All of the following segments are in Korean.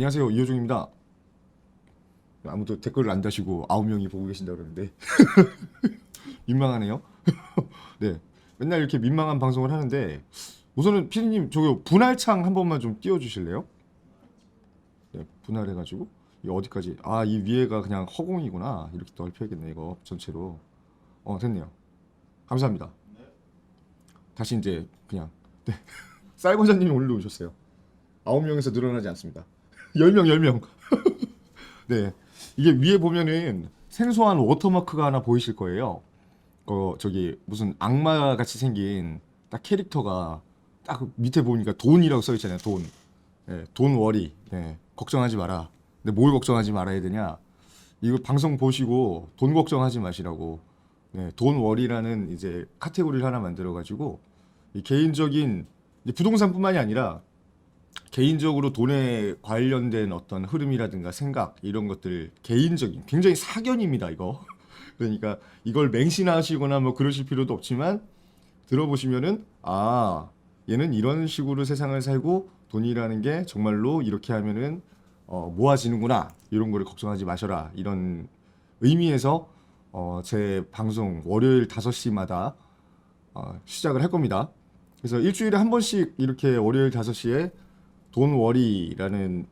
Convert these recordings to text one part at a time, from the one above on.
안녕하세요, 이호중입니다. 아무도 댓글을 안 다시고 9명이 보고 계신다 그러는데 민망하네요. 네, 맨날 이렇게 민망한 방송을 하는데 우선은 피디님 저기 분할창 한 번만 좀 띄워주실래요? 네, 분할해가지고 이 어디까지? 아, 이 위에가 그냥 허공이구나. 이렇게 넓혀야겠네 이거 전체로. 됐네요. 감사합니다. 다시 이제 그냥 네. 쌀과자님이 오늘 오셨어요. 9명에서 늘어나지 않습니다. 10명, 10명. 네. 이게 위에 보면은 생소한 워터마크가 하나 보이실 거예요. 저기 무슨 악마 같이 생긴 딱 캐릭터가 딱 밑에 보니까 돈이라고 써 있잖아요. 돈. 네, 돈 워리. 네, 걱정하지 마라. 근데 뭘 걱정하지 말아야 되냐? 이거 방송 보시고 돈 걱정하지 마시라고. 네, 돈 워리라는 이제 카테고리를 하나 만들어 가지고 이 개인적인 이제 부동산뿐만이 아니라 개인적으로 돈에 관련된 어떤 흐름이라든가 생각 이런 것들 개인적인 굉장히 사견입니다 이거. 그러니까 이걸 맹신하시거나 뭐 그러실 필요도 없지만 들어보시면은 아 얘는 이런 식으로 세상을 살고 돈이라는 게 정말로 이렇게 하면은 모아지는구나 이런 거를 걱정하지 마셔라 이런 의미에서 제 방송 월요일 5시마다 시작을 할 겁니다. 그래서 일주일에 한 번씩 이렇게 월요일 5시에 돈 워리라는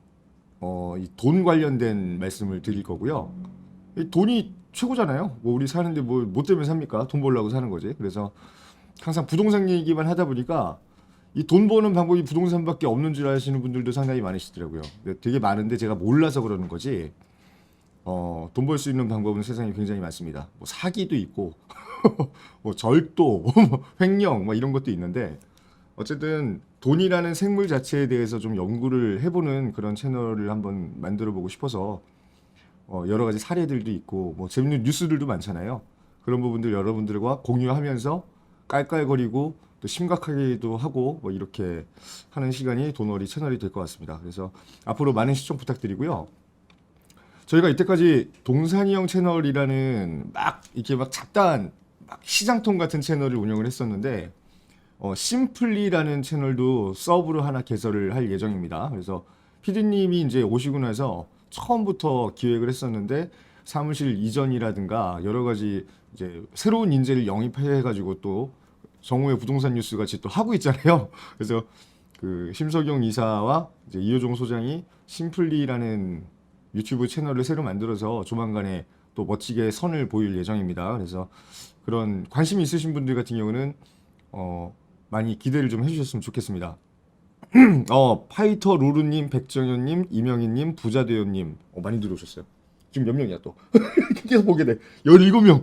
이 돈 관련된 말씀을 드릴 거고요. 이 돈이 최고잖아요. 뭐 우리 사는데 뭐 때문에 삽니까? 돈 벌려고 사는 거지. 그래서 항상 부동산 얘기만 하다 보니까 이 돈 버는 방법이 부동산밖에 없는 줄 아시는 분들도 상당히 많으시더라고요. 근데 되게 많은데 제가 몰라서 그러는 거지. 돈 벌 수 있는 방법은 세상에 굉장히 많습니다. 뭐 사기도 있고, 뭐 절도, 뭐 횡령, 뭐 이런 것도 있는데 어쨌든 돈이라는 생물 자체에 대해서 좀 연구를 해보는 그런 채널을 한번 만들어 보고 싶어서 여러 가지 사례들도 있고 뭐 재밌는 뉴스들도 많잖아요. 그런 부분들 여러분들과 공유하면서 깔깔거리고 또 심각하기도 하고 뭐 이렇게 하는 시간이 돈벌이 채널이 될 것 같습니다. 그래서 앞으로 많은 시청 부탁드리고요. 저희가 이때까지 동산이 형 채널이라는 막 이렇게 막 잡다한 막 시장통 같은 채널을 운영을 했었는데 심플리라는 채널도 서브로 하나 개설을 할 예정입니다. 그래서 피디님이 이제 오시고 나서 처음부터 기획을 했었는데 사무실 이전이라든가 여러 가지 이제 새로운 인재를 영입해가지고 또 정우의 부동산 뉴스 같이 또 하고 있잖아요. 그래서 그 심석영 이사와 이제 이효종 소장이 심플리라는 유튜브 채널을 새로 만들어서 조만간에 또 멋지게 선을 보일 예정입니다. 그래서 그런 관심이 있으신 분들 같은 경우는 많이 기대를 좀 해주셨으면 좋겠습니다. 파이터 루루님, 백정현님, 이명희님, 부자대요님 많이 들어오셨어요. 지금 몇 명이야 또? 계속 보게 돼. 17명.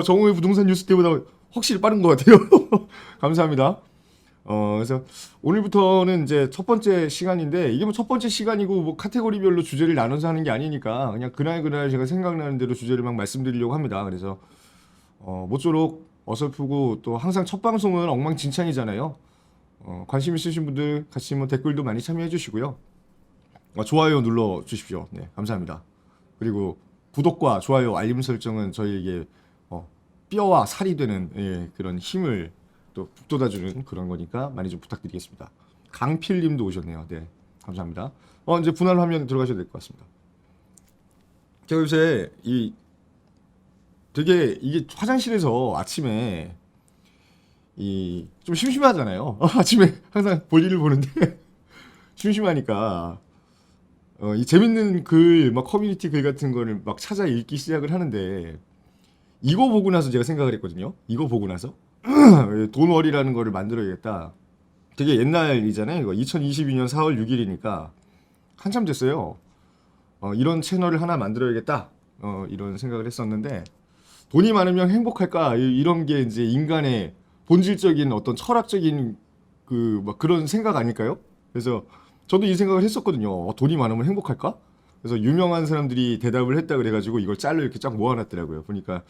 정우의 부동산 뉴스 때보다 확실히 빠른 것 같아요. 감사합니다. 그래서 오늘부터는 이제 첫 번째 시간인데 이게 뭐 첫 번째 시간이고 뭐 카테고리별로 주제를 나눠서 하는 게 아니니까 그냥 그날 제가 생각나는 대로 주제를 막 말씀드리려고 합니다. 그래서 모쪼록 어설프고 또 항상 첫 방송은 엉망진창이잖아요. 관심 있으신 분들 같이 뭐 댓글도 많이 참여해 주시고요. 좋아요 눌러 주십시오. 네, 감사합니다. 그리고 구독과 좋아요, 알림 설정은 저희에게 뼈와 살이 되는 그런 힘을 또 북돋아주는 그런 거니까 많이 좀 부탁드리겠습니다. 강필님도 오셨네요. 네, 감사합니다. 이제 분할 화면 들어가셔도 될 것 같습니다. 제가 요새 되게 이게 화장실에서 아침에 좀 심심하잖아요. 아침에 항상 볼일을 보는데 심심하니까 이 재밌는 글, 막 커뮤니티 글 같은 거를 막 찾아 읽기 시작을 하는데 이거 보고 나서 제가 생각을 했거든요. 이거 보고 나서 돈월이라는 거를 만들어야겠다. 되게 옛날이잖아요. 이거 2022년 4월 6일이니까 한참 됐어요. 이런 채널을 하나 만들어야겠다. 이런 생각을 했었는데 돈이 많으면 행복할까? 이런 게 이제 인간의 본질적인 어떤 철학적인 막 그런 생각 아닐까요? 그래서 저도 이 생각을 했었거든요. 돈이 많으면 행복할까? 그래서 유명한 사람들이 대답을 했다 그래가지고 이걸 짤로 이렇게 쫙 모아놨더라고요. 보니까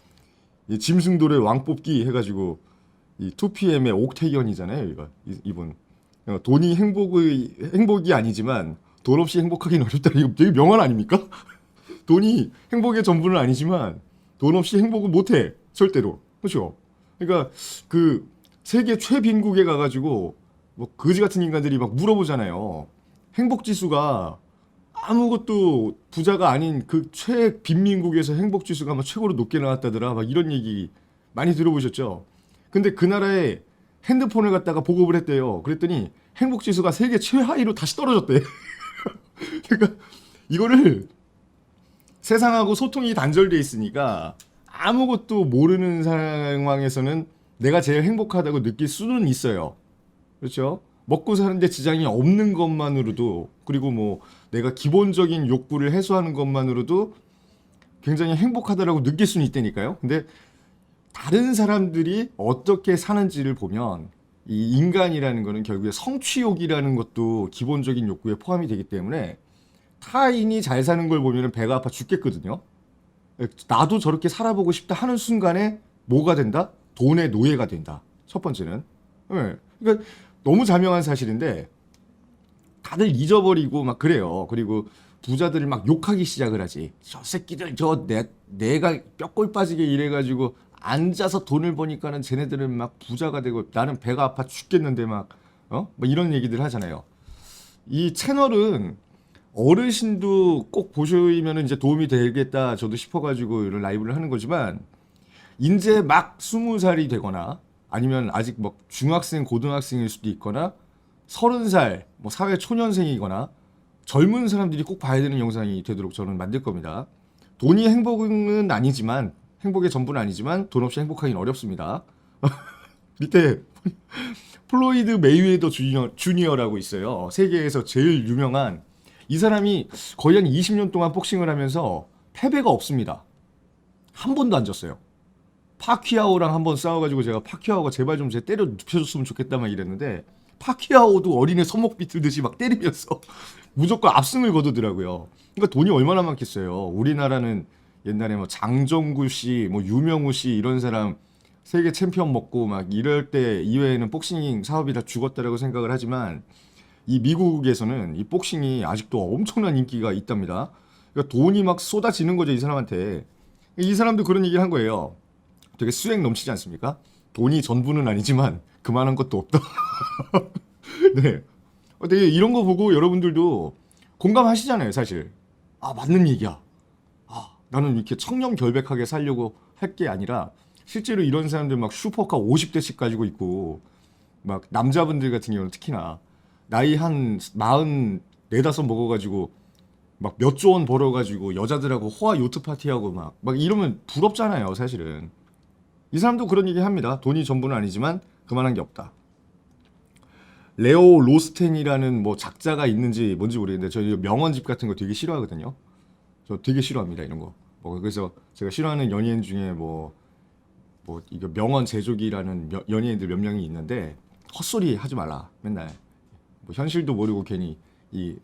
이 짐승돌의 왕 뽑기 해가지고 이 2PM의 옥태견이잖아요. 이분 돈이 행복이 아니지만 돈 없이 행복하기는 어렵다. 이거 되게 명언 아닙니까? 돈이 행복의 전부는 아니지만 돈 없이 행복은 못해 절대로. 그렇죠? 그러니까 그 세계 최빈국에 가가지고 뭐 거지 같은 인간들이 막 물어보잖아요. 행복 지수가 아무것도 부자가 아닌 그 최빈민국에서 행복 지수가 막 최고로 높게 나왔다더라. 막 이런 얘기 많이 들어보셨죠? 근데 그 나라에 핸드폰을 갖다가 보급을 했대요. 그랬더니 행복 지수가 세계 최하위로 다시 떨어졌대. 그러니까 이거를 세상하고 소통이 단절돼 있으니까 아무것도 모르는 상황에서는 내가 제일 행복하다고 느낄 수는 있어요. 그렇죠? 먹고 사는데 지장이 없는 것만으로도, 그리고 뭐 내가 기본적인 욕구를 해소하는 것만으로도 굉장히 행복하다라고 느낄 수는 있다니까요. 근데 다른 사람들이 어떻게 사는지를 보면 이 인간이라는 거는 결국에 성취욕이라는 것도 기본적인 욕구에 포함이 되기 때문에 타인이 잘 사는 걸 보면 배가 아파 죽겠거든요. 나도 저렇게 살아보고 싶다 하는 순간에 뭐가 된다? 돈의 노예가 된다. 첫 번째는. 네. 그러니까 너무 자명한 사실인데 다들 잊어버리고 막 그래요. 그리고 부자들을 막 욕하기 시작을 하지. 저 새끼들 내가 뼈골 빠지게 일해가지고 앉아서 돈을 버니까는 쟤네들은 막 부자가 되고 나는 배가 아파 죽겠는데 막 이런 얘기들 하잖아요. 이 채널은 어르신도 꼭 보시면 이제 도움이 되겠다 저도 싶어가지고 이런 라이브를 하는 거지만 이제 막 20살이 되거나 아니면 아직 뭐 중학생 고등학생일 수도 있거나 30살 뭐 사회 초년생이거나 젊은 사람들이 꼭 봐야 되는 영상이 되도록 저는 만들 겁니다. 돈이 행복은 아니지만 행복의 전부는 아니지만 돈 없이 행복하기는 어렵습니다. 밑에 플로이드 메이웨더 주니어라고 있어요. 세계에서 제일 유명한 이 사람이 거의 한 20년 동안 복싱을 하면서 패배가 없습니다. 한 번도 안 졌어요. 파키아오랑 한번 싸워가지고 제가 파키아오가 제발 좀 제 때려 눕혀줬으면 좋겠다만 이랬는데 파키아오도 어린애 손목 비틀듯이 막 때리면서 무조건 압승을 거두더라고요. 그러니까 돈이 얼마나 많겠어요. 우리나라는 옛날에 뭐 장정구 씨, 뭐 유명우 씨 이런 사람 세계 챔피언 먹고 막 이럴 때 이외에는 복싱 사업이 다 죽었다라고 생각을 하지만 이 미국에서는 이 복싱이 아직도 엄청난 인기가 있답니다. 그러니까 돈이 막 쏟아지는 거죠, 이 사람한테. 이 사람도 그런 얘기를 한 거예요. 되게 수행 넘치지 않습니까? 돈이 전부는 아니지만 그만한 것도 없다. 네. 되게 이런 거 보고 여러분들도 공감하시잖아요, 사실. 아, 맞는 얘기야. 아, 나는 이렇게 청렴결백하게 살려고 할 게 아니라 실제로 이런 사람들 막 슈퍼카 50대씩 가지고 있고 막 남자분들 같은 경우는 특히나 나이 한 44, 5 먹어가지고 막 몇 조 원 벌어가지고 여자들하고 호화 요트 파티하고 막 이러면 부럽잖아요, 사실은. 이 사람도 그런 얘기 합니다. 돈이 전부는 아니지만 그만한 게 없다. 레오 로스텐이라는 뭐 작자가 있는지 뭔지 모르겠는데 저 명언집 같은 거 되게 싫어하거든요. 저 되게 싫어합니다, 이런 거. 그래서 제가 싫어하는 연예인 중에 뭐 이거 명언 제조기라는 연예인들 몇 명이 있는데 헛소리 하지 말라. 맨날 뭐 현실도 모르고 괜히 이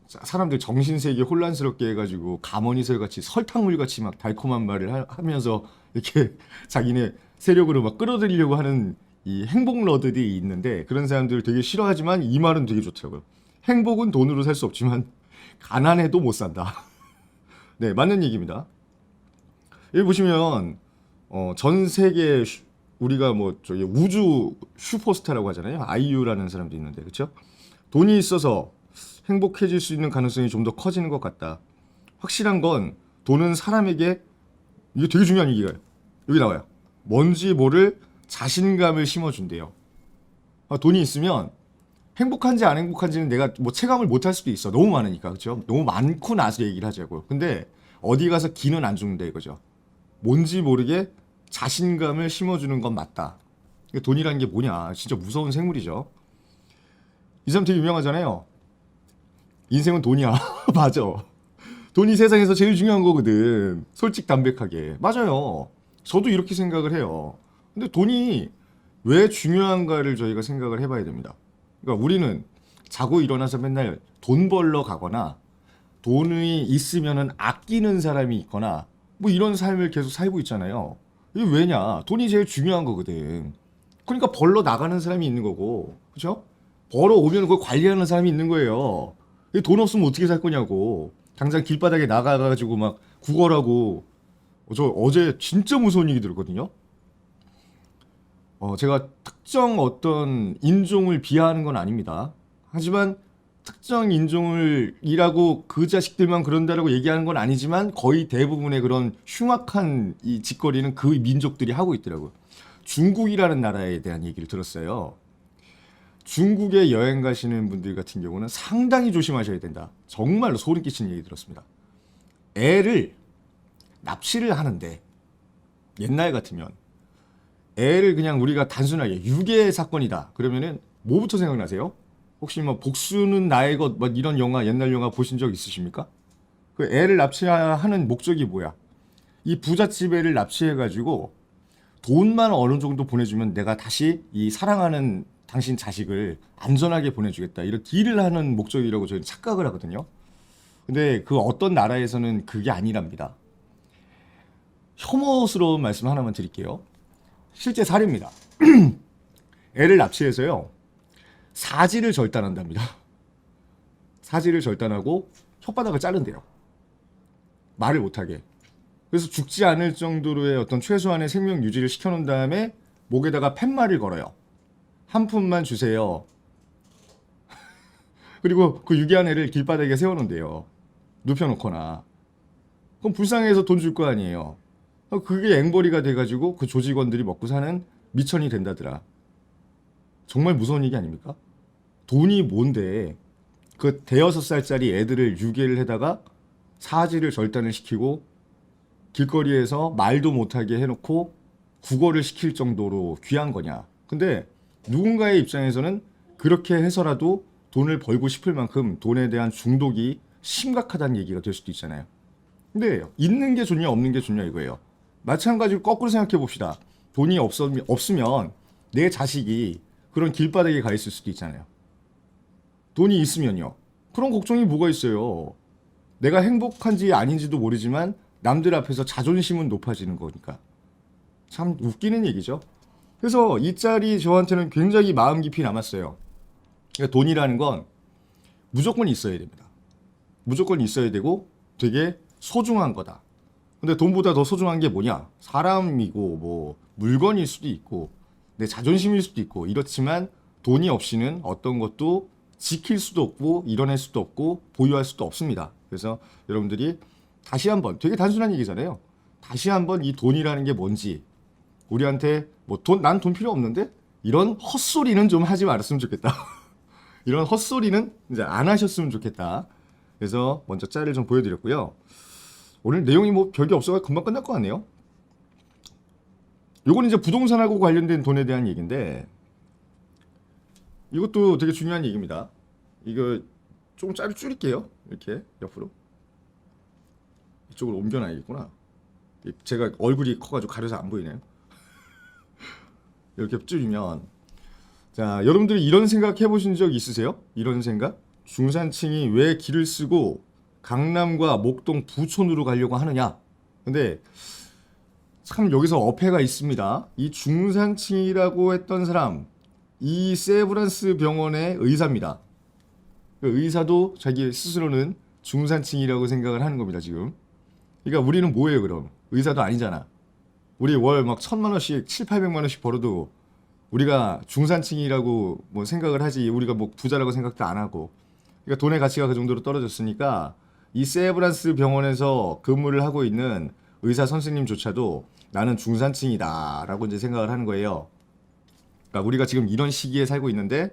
사람들 정신세계 혼란스럽게 해가지고 가머니설 같이 설탕물 같이 막 달콤한 말을 하면서 이렇게 자기네 세력으로 막 끌어들이려고 하는 이 행복러들이 있는데 그런 사람들 되게 싫어하지만 이 말은 되게 좋더라고요. 행복은 돈으로 살 수 없지만 가난해도 못 산다. 네, 맞는 얘기입니다. 여기 보시면 전 세계 우리가 뭐 저기 우주 슈퍼스타라고 하잖아요. 아이유라는 사람도 있는데 그렇죠? 돈이 있어서 행복해질 수 있는 가능성이 좀 더 커지는 것 같다. 확실한 건 돈은 사람에게 이게 되게 중요한 얘기가 여기 나와요. 뭔지 모를 자신감을 심어준대요. 돈이 있으면 행복한지 안 행복한지는 내가 뭐 체감을 못 할 수도 있어. 너무 많으니까 그렇죠? 너무 많고 나서 얘기를 하자고요. 근데 어디 가서 기는 안 죽는다 이거죠. 뭔지 모르게 자신감을 심어주는 건 맞다. 돈이라는 게 뭐냐? 진짜 무서운 생물이죠. 이 사람 되게 유명하잖아요. 인생은 돈이야. 맞아. 돈이 세상에서 제일 중요한 거거든. 솔직담백하게. 맞아요. 저도 이렇게 생각을 해요. 근데 돈이 왜 중요한가를 저희가 생각을 해봐야 됩니다. 그러니까 우리는 자고 일어나서 맨날 돈 벌러 가거나 돈이 있으면은 아끼는 사람이 있거나 뭐 이런 삶을 계속 살고 있잖아요. 이게 왜냐? 돈이 제일 중요한 거거든. 그러니까 벌러 나가는 사람이 있는 거고, 그렇죠? 벌어 오면 그걸 관리하는 사람이 있는 거예요. 돈 없으면 어떻게 살 거냐고. 당장 길바닥에 나가가지고 막 구걸하고. 저 어제 진짜 무서운 얘기 들었거든요. 제가 특정 어떤 인종을 비하하는 건 아닙니다. 하지만 특정 인종을 이라고 그 자식들만 그런다라고 얘기하는 건 아니지만 거의 대부분의 그런 흉악한 이 짓거리는 그 민족들이 하고 있더라고요. 중국이라는 나라에 대한 얘기를 들었어요. 중국에 여행 가시는 분들 같은 경우는 상당히 조심하셔야 된다. 정말로 소름 끼치는 얘기 들었습니다. 애를 납치를 하는데 옛날 같으면 애를 그냥 우리가 단순하게 유괴 사건이다. 그러면은 뭐부터 생각나세요? 혹시 뭐 복수는 나의 것 뭐 이런 영화 옛날 영화 보신 적 있으십니까? 그 애를 납치하는 목적이 뭐야? 이 부잣집 애를 납치해 가지고 돈만 어느 정도 보내주면 내가 다시 이 사랑하는 당신 자식을 안전하게 보내주겠다. 이런 딜을 하는 목적이라고 저희는 착각을 하거든요. 근데 그 어떤 나라에서는 그게 아니랍니다. 혐오스러운 말씀 하나만 드릴게요. 실제 사례입니다. 애를 납치해서요. 사지를 절단한답니다. 사지를 절단하고 혓바닥을 자른대요. 말을 못하게. 그래서 죽지 않을 정도로의 어떤 최소한의 생명 유지를 시켜놓은 다음에 목에다가 팻말을 걸어요. 한 푼만 주세요. 그리고 그 유기한 애를 길바닥에 세워놓은대요. 눕혀놓거나. 그럼 불쌍해서 돈 줄 거 아니에요. 그게 앵벌이가 돼가지고 그 조직원들이 먹고 사는 미천이 된다더라. 정말 무서운 얘기 아닙니까? 돈이 뭔데 그 대여섯 살짜리 애들을 유괴를 해다가 사지를 절단을 시키고 길거리에서 말도 못하게 해놓고 국어를 시킬 정도로 귀한 거냐. 근데 누군가의 입장에서는 그렇게 해서라도 돈을 벌고 싶을 만큼 돈에 대한 중독이 심각하다는 얘기가 될 수도 있잖아요. 근데 있는 게 좋냐 없는 게 좋냐 이거예요. 마찬가지로 거꾸로 생각해 봅시다. 돈이 없으면 내 자식이 그런 길바닥에 가 있을 수도 있잖아요. 돈이 있으면요. 그런 걱정이 뭐가 있어요. 내가 행복한지 아닌지도 모르지만 남들 앞에서 자존심은 높아지는 거니까. 참 웃기는 얘기죠. 그래서 이 짤이 저한테는 굉장히 마음 깊이 남았어요. 그러니까 돈이라는 건 무조건 있어야 됩니다. 무조건 있어야 되고 되게 소중한 거다. 근데 돈보다 더 소중한 게 뭐냐? 사람이고 뭐 물건일 수도 있고 내 자존심일 수도 있고 이렇지만 돈이 없이는 어떤 것도 지킬 수도 없고 이뤄낼 수도 없고 보유할 수도 없습니다. 그래서 여러분들이 다시 한번 되게 단순한 얘기잖아요. 다시 한번 이 돈이라는 게 뭔지 우리한테 뭐 난 돈 필요 없는데 이런 헛소리는 좀 하지 말았으면 좋겠다. 이런 헛소리는 이제 안 하셨으면 좋겠다. 그래서 먼저 짤을 좀 보여드렸고요. 오늘 내용이 뭐 별게 없어서 금방 끝날 것 같네요. 요건 이제 부동산하고 관련된 돈에 대한 얘기인데 이것도 되게 중요한 얘기입니다. 이거 조금 짤을 줄일게요. 이렇게 옆으로 이쪽으로 옮겨놔야겠구나. 제가 얼굴이 커가지고 가려서 안 보이네요. 이렇게 줄이면 자 여러분들이 이런 생각 해보신 적 있으세요? 이런 생각? 중산층이 왜 길을 쓰고 강남과 목동 부촌으로 가려고 하느냐? 근데 참 여기서 어폐가 있습니다. 이 중산층이라고 했던 사람 이 세브란스 병원의 의사입니다. 그 의사도 자기 스스로는 중산층이라고 생각을 하는 겁니다, 지금. 그러니까 우리는 뭐예요, 그럼? 의사도 아니잖아. 우리 월 막 1,000만 원씩, 700~800만 원씩 벌어도 우리가 중산층이라고 뭐 생각을 하지, 우리가 뭐 부자라고 생각도 안 하고. 그러니까 돈의 가치가 그 정도로 떨어졌으니까 이 세브란스 병원에서 근무를 하고 있는 의사 선생님조차도 나는 중산층이다라고 이제 생각을 하는 거예요. 그러니까 우리가 지금 이런 시기에 살고 있는데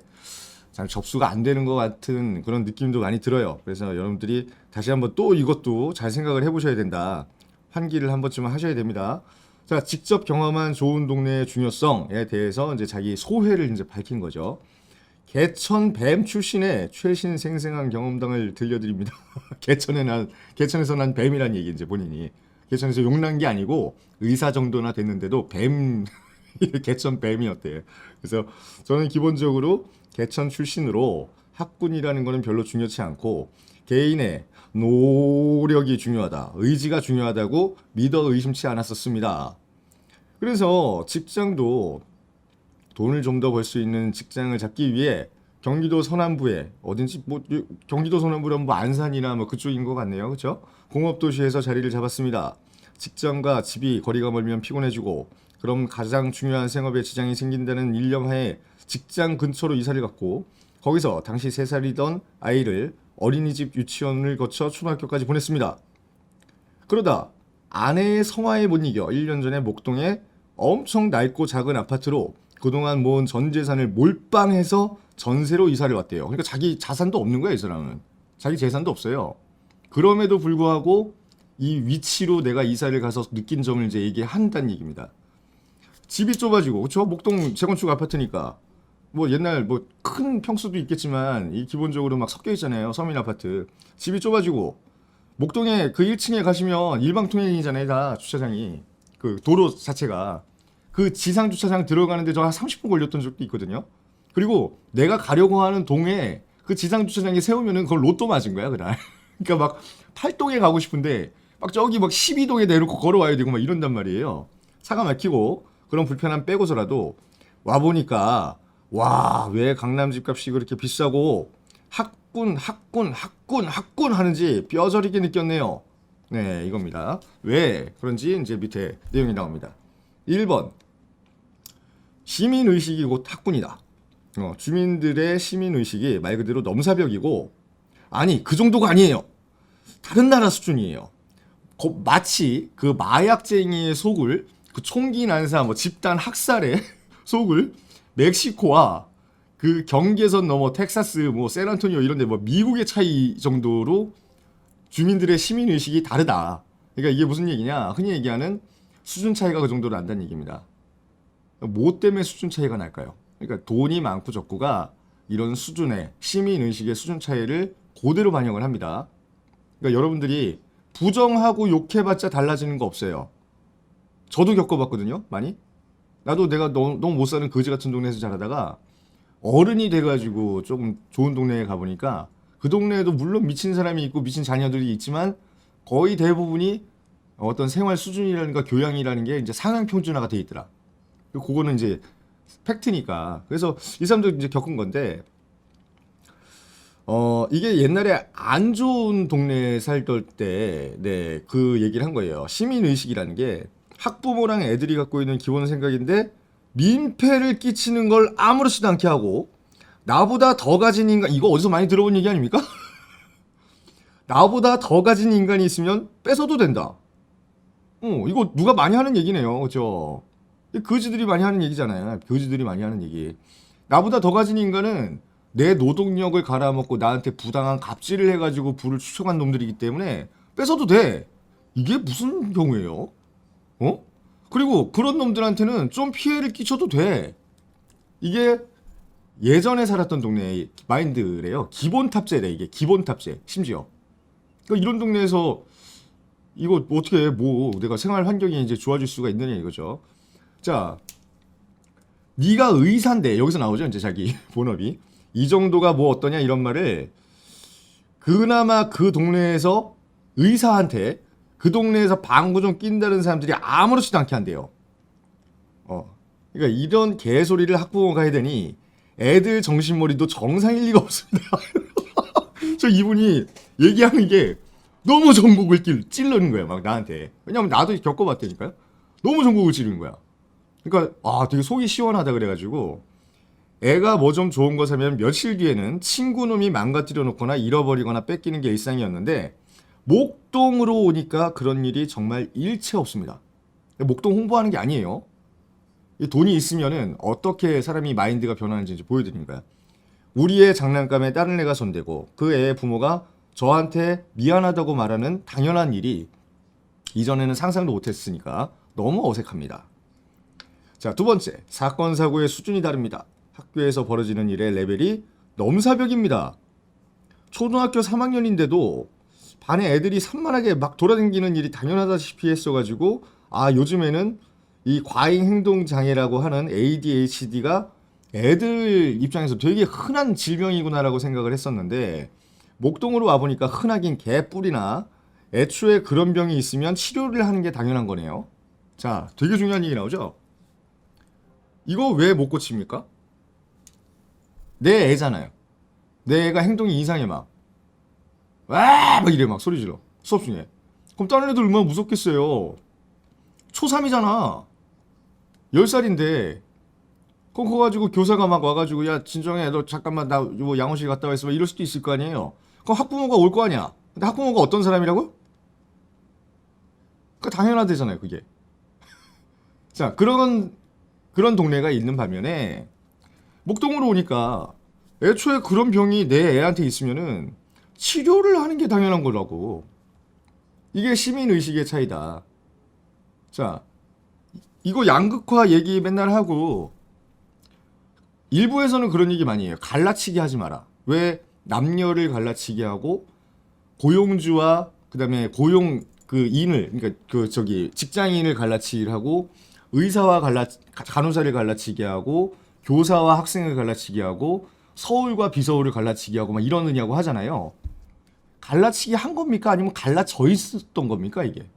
잘 접수가 안 되는 것 같은 그런 느낌도 많이 들어요. 그래서 여러분들이 다시 한번 또 이것도 잘 생각을 해보셔야 된다. 환기를 한 번쯤은 하셔야 됩니다. 자, 직접 경험한 좋은 동네의 중요성에 대해서 이제 자기 소회를 이제 밝힌 거죠. 개천 뱀 출신의 최신 생생한 경험담을 들려드립니다. 개천에서 난 뱀이란 얘기 이제 본인이 개천에서 용난 게 아니고 의사 정도나 됐는데도 뱀 개천 뱀이었대요. 그래서 저는 기본적으로 개천 출신으로 학군이라는 거는 별로 중요치 않고 개인의 노력이 중요하다, 의지가 중요하다고 믿어 의심치 않았었습니다. 그래서 직장도 돈을 좀 더 벌 수 있는 직장을 잡기 위해 경기도 서남부에 어딘지 뭐 경기도 서남부라면 뭐 안산이나 뭐 그쪽인 것 같네요. 그렇죠? 공업도시에서 자리를 잡았습니다. 직장과 집이 거리가 멀면 피곤해지고 그럼 가장 중요한 생업에 지장이 생긴다는 일념하에 직장 근처로 이사를 갔고 거기서 당시 3살이던 아이를 어린이집 유치원을 거쳐 초등학교까지 보냈습니다. 그러다 아내의 성화에 못 이겨 1년 전에 목동에 엄청 낡고 작은 아파트로 그동안 모은 전 재산을 몰빵해서 전세로 이사를 왔대요. 그러니까 자기 자산도 없는 거야, 이 사람은. 자기 재산도 없어요. 그럼에도 불구하고 이 위치로 내가 이사를 가서 느낀 점을 이제 얘기한다는 얘기입니다. 집이 좁아지고, 그렇죠? 목동 재건축 아파트니까 뭐 옛날 뭐 큰 평수도 있겠지만 이 기본적으로 막 섞여 있잖아요. 서민 아파트. 집이 좁아지고 목동에 그 1층에 가시면 일방통행이잖아요. 다 주차장이. 그 도로 자체가. 그 지상 주차장 들어가는데 저 한 30분 걸렸던 적도 있거든요. 그리고 내가 가려고 하는 동에 그 지상 주차장에 세우면은 그걸 로또 맞은 거야, 그날. 그러니까 막 8동에 가고 싶은데 막 저기 막 12동에 내놓고 걸어와야 되고 막 이런단 말이에요. 차가 막히고 그런 불편함 빼고서라도 와 보니까 와, 왜 강남 집값이 그렇게 비싸고 학군 하는지 뼈저리게 느꼈네요. 네, 이겁니다. 왜 그런지 이제 밑에 내용이 나옵니다. 1번 시민의식이 곧 학군이다. 주민들의 시민의식이 말 그대로 넘사벽이고 아니 그 정도가 아니에요. 다른 나라 수준이에요. 마치 그 마약쟁이의 속을 그 총기 난사 뭐 집단 학살의 속을 멕시코와 그 경계선 넘어 텍사스 뭐 샌안토니오 이런 데 뭐 미국의 차이 정도로 주민들의 시민의식이 다르다. 그러니까 이게 무슨 얘기냐? 흔히 얘기하는 수준 차이가 그 정도로 난다는 얘기입니다. 뭐 때문에 수준 차이가 날까요? 그러니까 돈이 많고 적고가 이런 수준의 시민의식의 수준 차이를 그대로 반영을 합니다. 그러니까 여러분들이 부정하고 욕해봤자 달라지는 거 없어요. 저도 겪어봤거든요, 많이. 나도 내가 너무 못 사는 거지 같은 동네에서 자라다가 어른이 돼가지고 조금 좋은 동네에 가보니까 그 동네에도 물론 미친 사람이 있고 미친 자녀들이 있지만 거의 대부분이 어떤 생활 수준이라든가 교양이라는 게 이제 상향 평준화가 돼 있더라. 그거는 이제 팩트니까. 그래서 이 사람들 이제 겪은 건데, 이게 옛날에 안 좋은 동네에 살던 때, 네, 그 얘기를 한 거예요. 시민의식이라는 게 학부모랑 애들이 갖고 있는 기본 생각인데, 민폐를 끼치는 걸 아무렇지도 않게 하고, 나보다 더 가진 인간, 이거 어디서 많이 들어본 얘기 아닙니까? 나보다 더 가진 인간이 있으면 뺏어도 된다. 이거 누가 많이 하는 얘기네요. 그죠? 거지들이 많이 하는 얘기잖아요. 거지들이 많이 하는 얘기. 나보다 더 가진 인간은 내 노동력을 갈아먹고 나한테 부당한 갑질을 해가지고 부를 추청한 놈들이기 때문에 뺏어도 돼. 이게 무슨 경우예요? 그리고 그런 놈들한테는 좀 피해를 끼쳐도 돼. 이게 예전에 살았던 동네의 마인드래요. 기본 탑재래, 이게. 기본 탑재. 심지어. 그러니까 이런 동네에서 이거 어떻게 뭐 내가 생활 환경이 이제 좋아질 수가 있느냐 이거죠. 자, 네가 의사인데 여기서 나오죠 이제 자기 본업이 이 정도가 뭐 어떠냐 이런 말을 그나마 그 동네에서 의사한테 그 동네에서 방구 좀 낀다는 사람들이 아무렇지도 않게 한대요. 그러니까 이런 개소리를 학부모가 해야 되니 애들 정신머리도 정상일 리가 없습니다. 저 이분이 얘기하는 게 너무 전국을 찔르는 거야 막 나한테. 왜냐면 나도 겪어봤다니까요. 너무 전국을 찌르는 거야. 그러니까 되게 속이 시원하다 그래가지고 애가 뭐 좀 좋은 거 사면 며칠 뒤에는 친구 놈이 망가뜨려 놓거나 잃어버리거나 뺏기는 게 일상이었는데 목동으로 오니까 그런 일이 정말 일체 없습니다. 목동 홍보하는 게 아니에요. 돈이 있으면은 어떻게 사람이 마인드가 변하는지 이제 보여드리는 거야. 우리 애 장난감에 다른 애가 손대고 그 애의 부모가 저한테 미안하다고 말하는 당연한 일이 이전에는 상상도 못했으니까 너무 어색합니다. 자, 두 번째, 사건 사고의 수준이 다릅니다. 학교에서 벌어지는 일의 레벨이 넘사벽입니다. 초등학교 3학년인데도 반에 애들이 산만하게 막 돌아다니는 일이 당연하다시피 했어가지고 요즘에는 이 과잉 행동 장애라고 하는 ADHD가 애들 입장에서 되게 흔한 질병이구나라고 생각을 했었는데 목동으로 와보니까 흔하긴 개뿔이나 애초에 그런 병이 있으면 치료를 하는 게 당연한 거네요. 자, 되게 중요한 얘기 나오죠? 이거 왜 못 고칩니까? 내 애잖아요. 내 애가 행동이 이상해 막. 와! 막 이래 막 소리 질러. 수업 중에. 그럼 다른 애들 얼마나 무섭겠어요. 초3이잖아. 10살인데 그거 가지고 교사가 막 와가지고 야 진정해 너 잠깐만 나 뭐 양호실 갔다 와 있어 막 이럴 수도 있을 거 아니에요. 그럼 학부모가 올 거 아니야. 근데 학부모가 어떤 사람이라고? 그 당연하대잖아요 그게. 자 그런 동네가 있는 반면에 목동으로 오니까 애초에 그런 병이 내 애한테 있으면은 치료를 하는 게 당연한 거라고. 이게 시민의식의 차이다. 자, 이거 양극화 얘기 맨날 하고 일부에서는 그런 얘기 많이 해요. 갈라치기 하지 마라. 왜 남녀를 갈라치기 하고 고용주와 그다음에 고용 그 인을 그러니까 그 저기 직장인을 갈라치기를 하고 의사와 간호사를 갈라치기 하고 교사와 학생을 갈라치기 하고 서울과 비서울을 갈라치기 하고 막 이러느냐고 하잖아요. 갈라치기 한 겁니까? 아니면 갈라져 있었던 겁니까, 이게?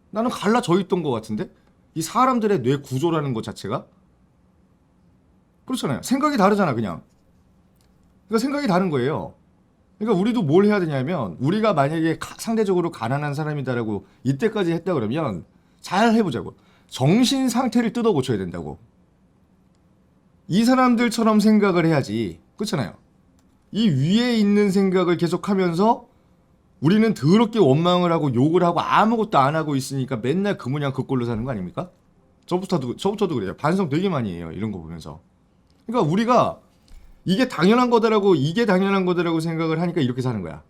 나는 갈라져 있던 것 같은데? 이 사람들의 뇌 구조라는 것 자체가? 그렇잖아요. 생각이 다르잖아, 그냥. 그러니까 생각이 다른 거예요. 그러니까 우리도 뭘 해야 되냐면, 우리가 만약에 상대적으로 가난한 사람이다라고 이때까지 했다 그러면, 잘 해보자고. 정신 상태를 뜯어 고쳐야 된다고. 이 사람들처럼 생각을 해야지. 그렇잖아요. 이 위에 있는 생각을 계속하면서 우리는 더럽게 원망을 하고 욕을 하고 아무것도 안 하고 있으니까 맨날 그 모양 그 꼴로 사는 거 아닙니까? 저부터도 그래요. 반성 되게 많이 해요. 이런 거 보면서. 그러니까 우리가 이게 당연한 거다라고 생각을 하니까 이렇게 사는 거야.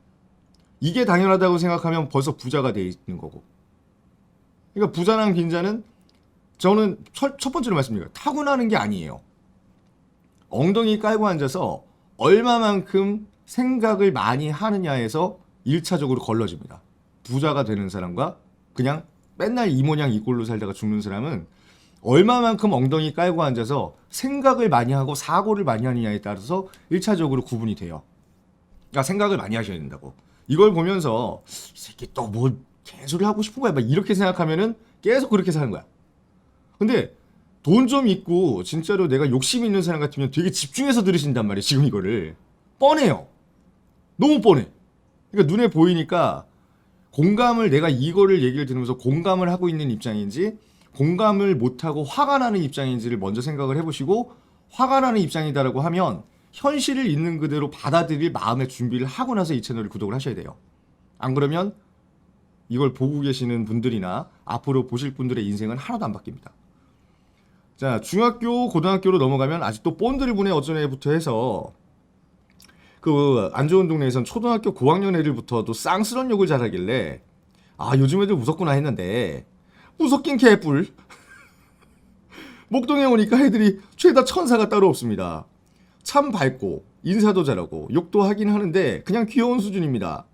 이게 당연하다고 생각하면 벌써 부자가 돼 있는 거고. 그러니까 부자랑 빈자는 저는 첫 번째로 말씀드려요. 타고나는 게 아니에요. 엉덩이 깔고 앉아서 얼마만큼 생각을 많이 하느냐에서 1차적으로 걸러집니다. 부자가 되는 사람과 그냥 맨날 이 모양 이 꼴로 살다가 죽는 사람은 얼마만큼 엉덩이 깔고 앉아서 생각을 많이 하고 사고를 많이 하느냐에 따라서 1차적으로 구분이 돼요. 그러니까 생각을 많이 하셔야 된다고. 이걸 보면서 이 새끼 또 뭐 개소리 하고 싶은 거야 막 이렇게 생각하면은 계속 그렇게 사는 거야. 근데 돈 좀 있고 진짜로 내가 욕심 있는 사람 같으면 되게 집중해서 들으신단 말이에요. 지금 이거를. 뻔해요. 너무 뻔해. 그러니까 눈에 보이니까 공감을 내가 이거를 얘기를 들으면서 공감을 하고 있는 입장인지 공감을 못하고 화가 나는 입장인지를 먼저 생각을 해보시고 화가 나는 입장이다라고 하면 현실을 있는 그대로 받아들일 마음의 준비를 하고 나서 이 채널을 구독을 하셔야 돼요. 안 그러면 이걸 보고 계시는 분들이나 앞으로 보실 분들의 인생은 하나도 안 바뀝니다. 자, 중학교, 고등학교로 넘어가면 아직도 본드를 분해 어쩌네부터 해서 그 안 좋은 동네에선 초등학교 고학년 애들부터도 쌍스런 욕을 잘하길래 아 요즘 애들 무섭구나 했는데 무섭긴 개뿔. 목동에 오니까 애들이 죄다 천사가 따로 없습니다. 참 밝고 인사도 잘하고 욕도 하긴 하는데 그냥 귀여운 수준입니다.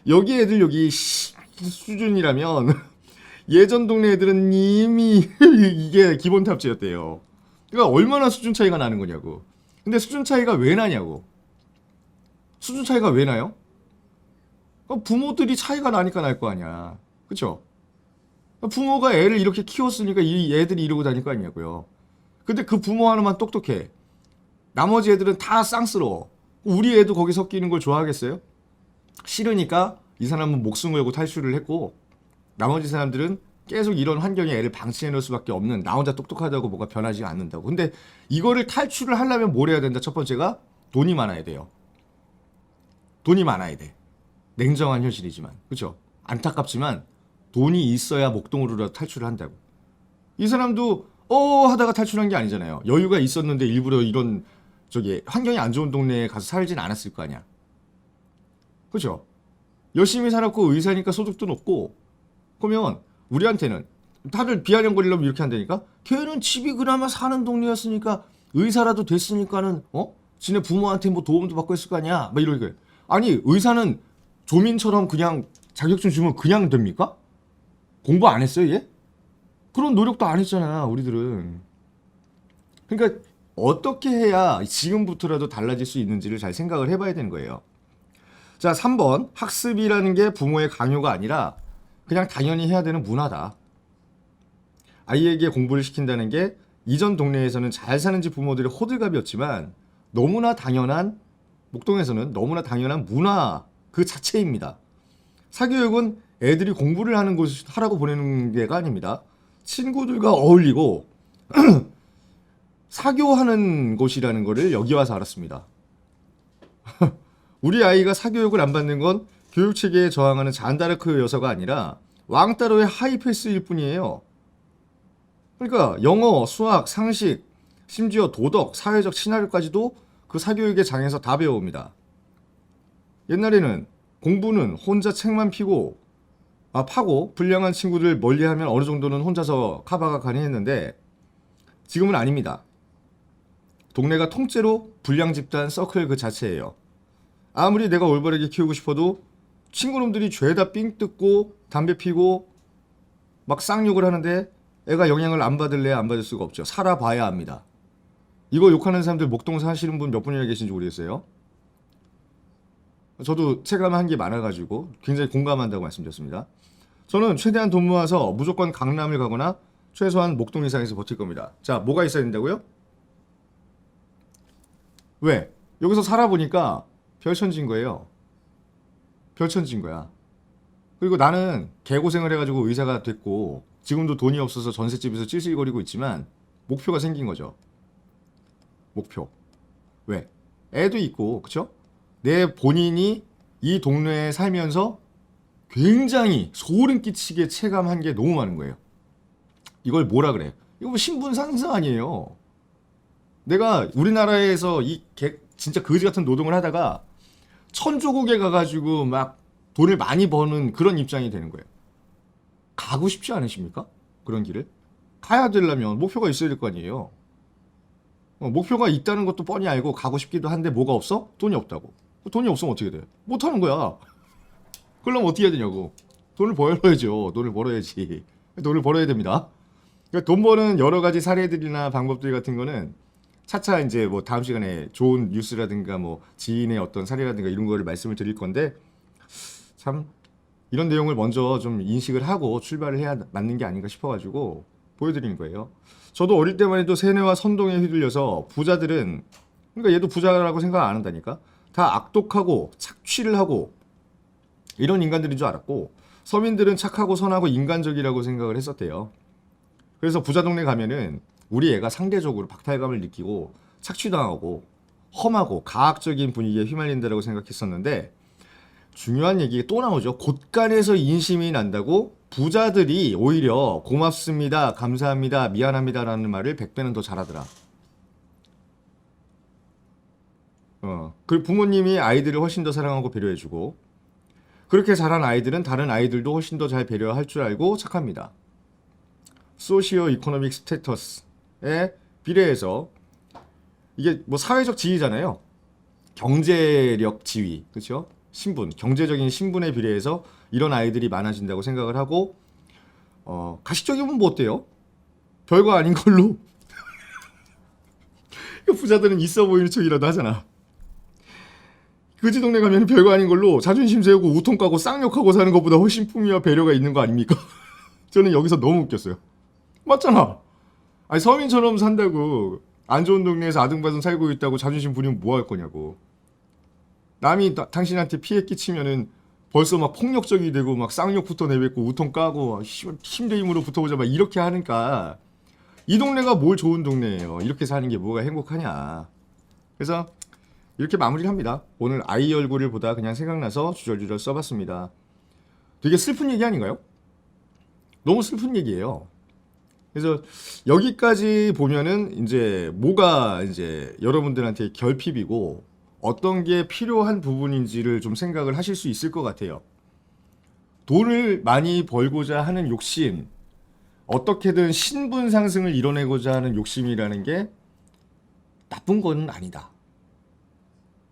여기 애들 여기 수준이라면 예전 동네 애들은 이미 이게 기본 탑재였대요. 그러니까 얼마나 수준 차이가 나는 거냐고. 근데 수준 차이가 왜 나냐고. 수준 차이가 왜 나요? 부모들이 차이가 나니까 날 거 아니야. 그쵸? 부모가 애를 이렇게 키웠으니까 이 애들이 이러고 다닐 거 아니냐고요. 근데 그 부모 하나만 똑똑해. 나머지 애들은 다 쌍스러워. 우리 애도 거기 섞이는 걸 좋아하겠어요? 싫으니까 이 사람은 목숨 걸고 탈출을 했고 나머지 사람들은 계속 이런 환경에 애를 방치해 놓을 수밖에 없는 나 혼자 똑똑하다고 뭐가 변하지 않는다고. 근데 이거를 탈출을 하려면 뭘 해야 된다? 첫 번째가 돈이 많아야 돼요. 돈이 많아야 돼. 냉정한 현실이지만. 그렇죠? 안타깝지만 돈이 있어야 목동으로라도 탈출을 한다고. 이 사람도 하다가 탈출한 게 아니잖아요. 여유가 있었는데 일부러 이런 저기 환경이 안 좋은 동네에 가서 살진 않았을 거 아니야. 그렇죠? 열심히 살았고 의사니까 소득도 높고 그러면 우리한테는 다들 비아냥거리려면 이렇게 한다니까? 걔는 집이 그나마 사는 동네였으니까 의사라도 됐으니까는 지네 부모한테 뭐 도움도 받고 했을 거 아니야? 막 이러게. 아니 의사는 조민처럼 그냥 자격증 주면 그냥 됩니까? 공부 안 했어요 얘? 그런 노력도 안 했잖아 우리들은. 그러니까 어떻게 해야 지금부터라도 달라질 수 있는지를 잘 생각을 해봐야 되는 거예요. 자 3번 학습이라는 게 부모의 강요가 아니라 그냥 당연히 해야 되는 문화다. 아이에게 공부를 시킨다는 게 이전 동네에서는 잘 사는 집 부모들의 호들갑이었지만 너무나 당연한 목동에서는 너무나 당연한 문화 그 자체입니다. 사교육은 애들이 공부를 하는 하라고 보내는 게가 아닙니다. 친구들과 어울리고 사교하는 곳이라는 거를 여기 와서 알았습니다. 우리 아이가 사교육을 안 받는 건 교육체계에 저항하는 잔다르크 여서가 아니라 왕따로의 하이패스일 뿐이에요. 그러니까 영어, 수학, 상식, 심지어 도덕, 사회적 시나리오까지도 그 사교육의 장에서 다 배워옵니다. 옛날에는 공부는 혼자 책만 파고 불량한 친구들 멀리하면 어느 정도는 혼자서 카바가 가능했는데 지금은 아닙니다. 동네가 통째로 불량 집단 서클 그 자체예요. 아무리 내가 올바르게 키우고 싶어도 친구놈들이 죄다 삥 뜯고 담배 피고 막 쌍욕을 하는데 애가 영향을 안 받을래야 안 받을 수가 없죠. 살아봐야 합니다. 이거 욕하는 사람들 목동 사시는 분 몇 분이나 계신지 모르겠어요. 저도 체감한 게 많아가지고 굉장히 공감한다고 말씀드렸습니다. 저는 최대한 돈 모아서 무조건 강남을 가거나 최소한 목동 이상에서 버틸 겁니다. 자, 뭐가 있어야 된다고요? 왜? 여기서 살아보니까 별천지인 거예요. 별천지인 거야. 그리고 나는 개고생을 해가지고 의사가 됐고 지금도 돈이 없어서 전셋집에서 찔찔거리고 있지만 목표가 생긴 거죠. 목표. 왜? 애도 있고, 그쵸? 내 본인이 이 동네에 살면서 굉장히 소름 끼치게 체감한 게 너무 많은 거예요. 이걸 뭐라 그래? 이거 뭐 신분 상승 아니에요. 내가 우리나라에서 진짜 거지 같은 노동을 하다가 천조국에 가가지고 막 돈을 많이 버는 그런 입장이 되는 거예요. 가고 싶지 않으십니까? 그런 길을? 가야 되려면 목표가 있어야 될 거 아니에요. 목표가 있다는 것도 뻔히 알고 가고 싶기도 한데 뭐가 없어? 돈이 없다고. 돈이 없으면 어떻게 돼? 못하는 거야. 그러려면 어떻게 해야 되냐고. 돈을 벌어야죠. 돈을 벌어야지. 돈을 벌어야 됩니다. 그러니까 돈 버는 여러 가지 사례들이나 방법들 같은 거는 차차 이제 뭐 다음 시간에 좋은 뉴스라든가 뭐 지인의 어떤 사례라든가 이런 거를 말씀을 드릴 건데 참 이런 내용을 먼저 좀 인식을 하고 출발을 해야 맞는 게 아닌가 싶어가지고 보여드리는 거예요. 저도 어릴 때만 해도 세뇌와 선동에 휘둘려서 부자들은 그러니까 얘도 부자라고 생각 안 한다니까 다 악독하고 착취를 하고 이런 인간들인 줄 알았고 서민들은 착하고 선하고 인간적이라고 생각을 했었대요. 그래서 부자 동네 가면은 우리 애가 상대적으로 박탈감을 느끼고 착취당하고 험하고 가학적인 분위기에 휘말린다라고 생각했었는데 중요한 얘기가 또 나오죠. 곳간에서 인심이 난다고 부자들이 오히려 고맙습니다, 감사합니다, 미안합니다라는 말을 100배는 더 잘하더라. 그 부모님이 아이들을 훨씬 더 사랑하고 배려해주고 그렇게 자란 아이들은 다른 아이들도 훨씬 더 잘 배려할 줄 알고 착합니다. 소시오 이코노믹 스테터스에 비례해서 이게 뭐 사회적 지위잖아요. 경제력 지위, 그렇죠? 신분, 경제적인 신분에 비례해서 이런 아이들이 많아진다고 생각을 하고 가식적이면 뭐 어때요? 별거 아닌 걸로 부자들은 있어 보이는 척이라도 하잖아. 그지 동네 가면 별거 아닌 걸로 자존심 세우고 우통 까고 쌍욕하고 사는 것보다 훨씬 품위와 배려가 있는 거 아닙니까? 저는 여기서 너무 웃겼어요. 맞잖아. 아니 서민처럼 산다고 안 좋은 동네에서 아등바등 살고 있다고 자존심 부리면 뭐 할 거냐고. 남이 당신한테 피해 끼치면은 벌써 막 폭력적이 되고 막 쌍욕부터 내뱉고 우통 까고 힘대 힘으로 붙어보자 막 이렇게 하니까 이 동네가 뭘 좋은 동네예요. 이렇게 사는 게 뭐가 행복하냐. 그래서 이렇게 마무리를 합니다. 오늘 아이 얼굴을 보다 그냥 생각나서 주절주절 써봤습니다. 되게 슬픈 얘기 아닌가요? 너무 슬픈 얘기예요. 그래서 여기까지 보면은 이제 뭐가 이제 여러분들한테 결핍이고 어떤 게 필요한 부분인지를 좀 생각을 하실 수 있을 것 같아요. 돈을 많이 벌고자 하는 욕심, 어떻게든 신분 상승을 이뤄내고자 하는 욕심이라는 게 나쁜 건 아니다.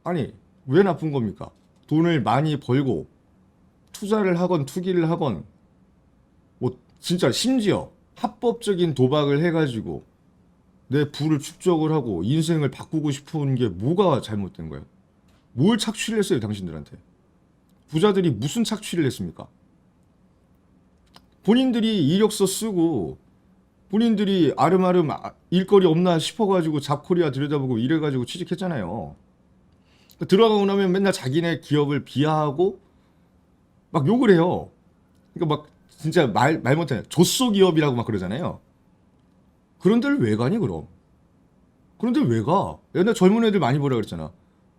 아니, 왜 나쁜 겁니까? 돈을 많이 벌고 투자를 하건 투기를 하건 뭐 진짜 심지어 합법적인 도박을 해가지고 내 부를 축적을 하고 인생을 바꾸고 싶은 게 뭐가 잘못된 거예요? 뭘 착취를 했어요, 당신들한테? 부자들이 무슨 착취를 했습니까? 본인들이 이력서 쓰고 본인들이 아름아름 일거리 없나 싶어가지고 잡코리아 들여다보고 이래가지고 취직했잖아요. 들어가고 나면 맨날 자기네 기업을 비하하고 막 욕을 해요. 그러니까 막 진짜 말 못해. 조소 기업이라고 막 그러잖아요. 그런 데를 왜 가니 그럼? 그런데 왜 가? 옛날 젊은 애들 많이 보라 그랬잖아.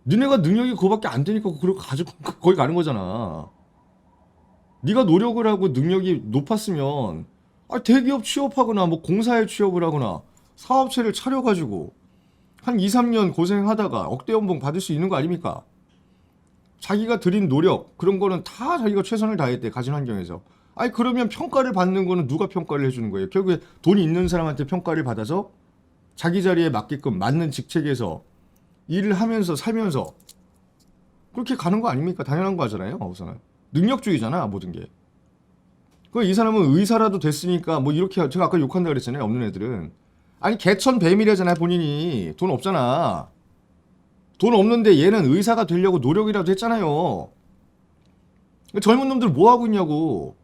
니네가 능력이 그거밖에 안 되니까 그걸 가지고 거기 가는 거잖아. 네가 노력을 하고 능력이 높았으면 대기업 취업하거나 뭐 공사에 취업을 하거나 사업체를 차려가지고 한 2, 3년 고생하다가 억대 연봉 받을 수 있는 거 아닙니까? 자기가 들인 노력 그런 거는 다 자기가 최선을 다했대 가진 환경에서. 그러면 평가를 받는 거는 누가 평가를 해주는 거예요? 결국에 돈이 있는 사람한테 평가를 받아서 자기 자리에 맞게끔 맞는 직책에서 일을 하면서 살면서 그렇게 가는 거 아닙니까? 당연한 거잖아요. 우선은 능력주의잖아 모든 게. 이 사람은 의사라도 됐으니까 뭐 이렇게 제가 아까 욕한다 그랬잖아요. 없는 애들은. 개천 뱀이래잖아. 본인이 돈 없잖아. 돈 없는데 얘는 의사가 되려고 노력이라도 했잖아요. 젊은 놈들 뭐 하고 있냐고.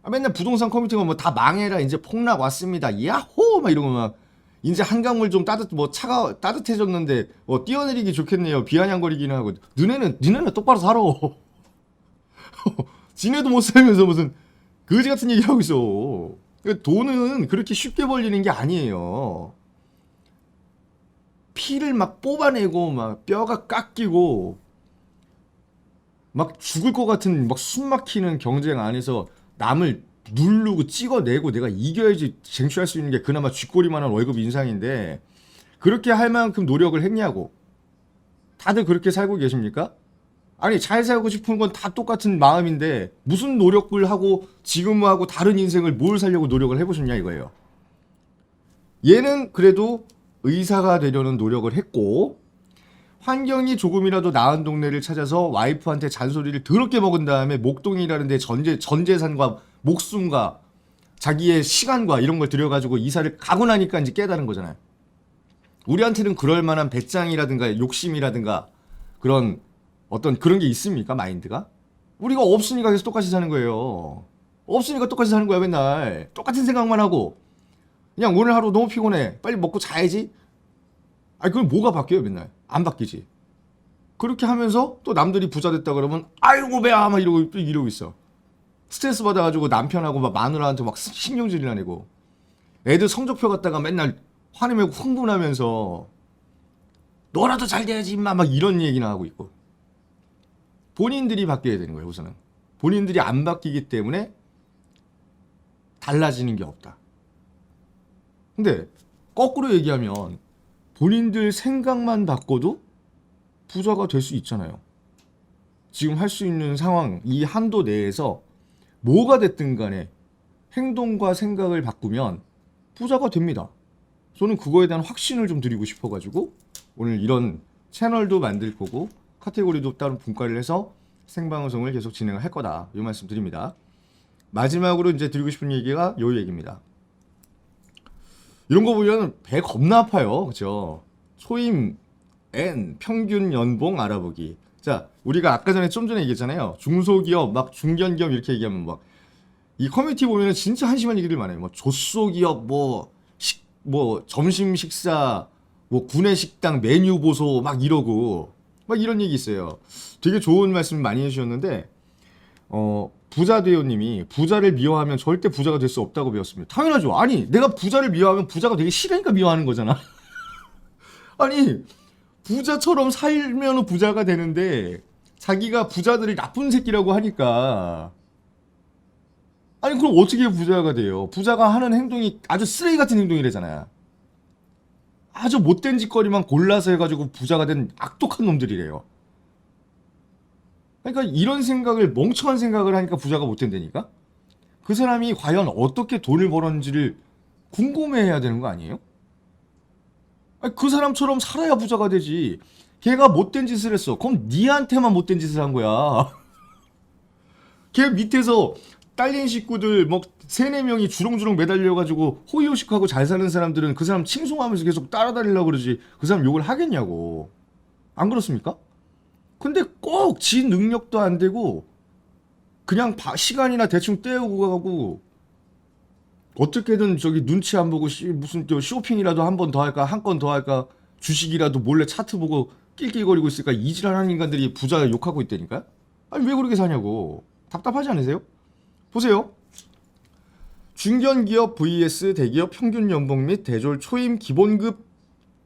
맨날 부동산 커뮤니티가 뭐 다 망해라 이제 폭락 왔습니다. 야호 막 이러고 막 이제 한강물 좀 따뜻해졌는데 뭐 뛰어내리기 좋겠네요. 비아냥거리기는 하고. 너네는 똑바로 살아. 지네도 못 살면서 무슨 거지 같은 얘기 하고 있어. 돈은 그렇게 쉽게 벌리는 게 아니에요. 피를 막 뽑아내고 막 뼈가 깎이고 막 죽을 것 같은 막 숨 막히는 경쟁 안에서 남을 누르고 찍어내고 내가 이겨야지 쟁취할 수 있는 게 그나마 쥐꼬리만한 월급 인상인데 그렇게 할 만큼 노력을 했냐고. 다들 그렇게 살고 계십니까? 잘 살고 싶은 건 다 똑같은 마음인데 무슨 노력을 하고 지금하고 다른 인생을 뭘 살려고 노력을 해보셨냐 이거예요. 얘는 그래도 의사가 되려는 노력을 했고 환경이 조금이라도 나은 동네를 찾아서 와이프한테 잔소리를 더럽게 먹은 다음에 목동이라는 데 전 재산과 목숨과 자기의 시간과 이런 걸 들여가지고 이사를 가고 나니까 이제 깨달은 거잖아요. 우리한테는 그럴 만한 배짱이라든가 욕심이라든가 그런 어떤 그런 게 있습니까? 마인드가? 우리가 없으니까 계속 똑같이 사는 거예요. 없으니까 똑같이 사는 거야 맨날. 똑같은 생각만 하고 그냥 오늘 하루 너무 피곤해 빨리 먹고 자야지. 그럼 뭐가 바뀌어요 맨날? 안 바뀌지. 그렇게 하면서 또 남들이 부자 됐다 그러면 아이고 배야 막 이러고 있어. 스트레스 받아가지고 남편하고 막 마누라한테 막 신경질이나 내고 애들 성적표 갖다가 맨날 화내고 흥분하면서 너라도 잘 돼야지 임마 막 이런 얘기나 하고 있고. 본인들이 바뀌어야 되는 거예요 우선은. 본인들이 안 바뀌기 때문에 달라지는 게 없다. 근데 거꾸로 얘기하면 본인들 생각만 바꿔도 부자가 될 수 있잖아요. 지금 할 수 있는 상황 이 한도 내에서 뭐가 됐든 간에 행동과 생각을 바꾸면 부자가 됩니다. 저는 그거에 대한 확신을 좀 드리고 싶어가지고 오늘 이런 채널도 만들 거고 카테고리도 따로 분과를 해서 생방송을 계속 진행을 할 거다 이 말씀 드립니다. 마지막으로 이제 드리고 싶은 얘기가 요 얘기입니다. 이런 거 보면 배 겁나 아파요. 그죠? 초임 N 평균 연봉 알아보기. 자, 우리가 아까 좀 전에 얘기했잖아요. 중소기업, 막 중견기업 이렇게 얘기하면 막 이 커뮤니티 보면은 진짜 한심한 얘기들 많아요. 뭐 조소기업, 뭐 점심 식사, 뭐 구내식당 메뉴 보소 막 이러고 막 이런 얘기 있어요. 되게 좋은 말씀 많이 해주셨는데 부자대요님이 부자를 미워하면 절대 부자가 될 수 없다고 배웠습니다. 당연하죠. 내가 부자를 미워하면 부자가 되기 싫으니까 미워하는 거잖아. 부자처럼 살면 부자가 되는데 자기가 부자들이 나쁜 새끼라고 하니까 그럼 어떻게 부자가 돼요? 부자가 하는 행동이 아주 쓰레기 같은 행동이래잖아요. 아주 못된 짓거리만 골라서 해가지고 부자가 된 악독한 놈들이래요. 이런 생각을 멍청한 생각을 하니까 부자가 못 된다니까? 그 사람이 과연 어떻게 돈을 벌었는지를 궁금해해야 되는 거 아니에요? 그 사람처럼 살아야 부자가 되지. 걔가 못된 짓을 했어. 그럼 니한테만 못된 짓을 한 거야. 걔 밑에서 딸린 식구들 뭐 3-4명이 주렁주렁 매달려가지고 호의호식하고 잘 사는 사람들은 그 사람 칭송하면서 계속 따라다니려고 그러지 그 사람 욕을 하겠냐고. 안 그렇습니까? 근데 꼭 지 능력도 안 되고 그냥 시간이나 대충 때우고 가고 어떻게든 저기 눈치 안 보고 무슨 쇼핑이라도 한 번 더 할까 한 건 더 할까 주식이라도 몰래 차트 보고 낄낄거리고 있을까 이질하는 인간들이 부자 욕하고 있다니까. 왜 그렇게 사냐고. 답답하지 않으세요? 보세요. 중견기업 vs 대기업 평균 연봉 및 대졸 초임 기본급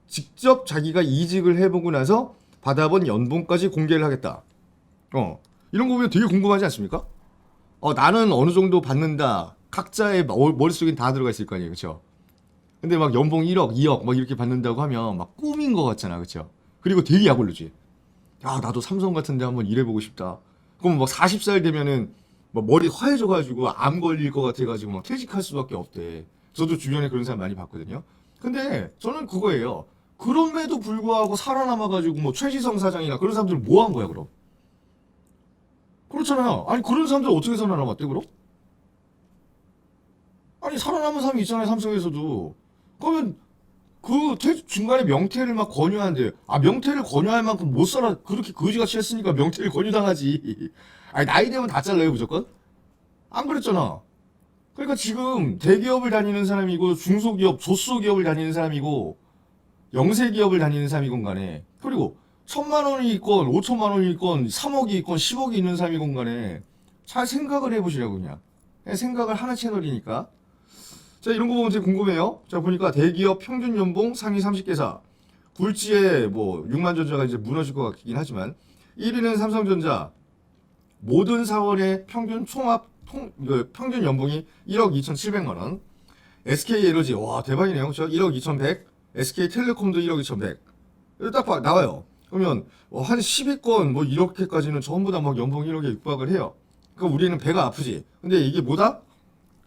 직접 자기가 이직을 해보고 나서 받아본 연봉까지 공개를 하겠다. 이런 거 보면 되게 궁금하지 않습니까? 나는 어느 정도 받는다. 각자의 머릿속엔 다 들어가 있을 거 아니에요. 그쵸? 근데 막 연봉 1억, 2억 막 이렇게 받는다고 하면 막 꿈인 것 같잖아. 그쵸? 그리고 되게 약 오르지. 야, 나도 삼성 같은 데 한번 일해보고 싶다. 그럼 막 40살 되면은 막 머리 화해져가지고 암 걸릴 것 같아가지고 막 퇴직할 수밖에 없대. 저도 주변에 그런 사람 많이 봤거든요. 근데 저는 그거예요. 그럼에도 불구하고 살아남아가지고 뭐 최지성 사장이나 그런 사람들 뭐 한 거야, 그럼? 그렇잖아요. 아니, 그런 사람들 어떻게 살아남았대, 그럼? 아니, 살아남은 사람이 있잖아요, 삼성에서도. 그러면 중간에 명퇴를 막 권유한대요. 명퇴를 권유할 만큼 못 살아. 그렇게 거지같이 했으니까 명퇴를 권유당하지. 아니, 나이 되면 다 잘라요, 무조건? 안 그랬잖아. 그러니까 지금 대기업을 다니는 사람이고, 중소기업, 조소기업을 다니는 사람이고, 영세기업을 다니는 사람이건 간에, 그리고 1,000만 원이 있건, 5천만 원이 있건, 3억이 있건, 10억이 있는 사람이건 간에, 잘 생각을 해보시라고, 그냥 생각을 하는 채널이니까. 자, 이런 거 보면 되게 궁금해요. 자, 보니까 대기업 평균 연봉 상위 30개사. 굴지에 뭐 6만 전자가 이제 무너질 것 같긴 하지만 1위는 삼성전자. 모든 사원의 평균 평균 연봉이 1억 2,700만 원. SK에너지 와 대박이네요. 저 1억 2,100. SK텔레콤도 1억 2,100. 나와요. 그러면 한 10위권 뭐 이렇게까지는 전부 다 막 연봉 1억에 육박을 해요. 그러니까 우리는 배가 아프지. 근데 이게 뭐다?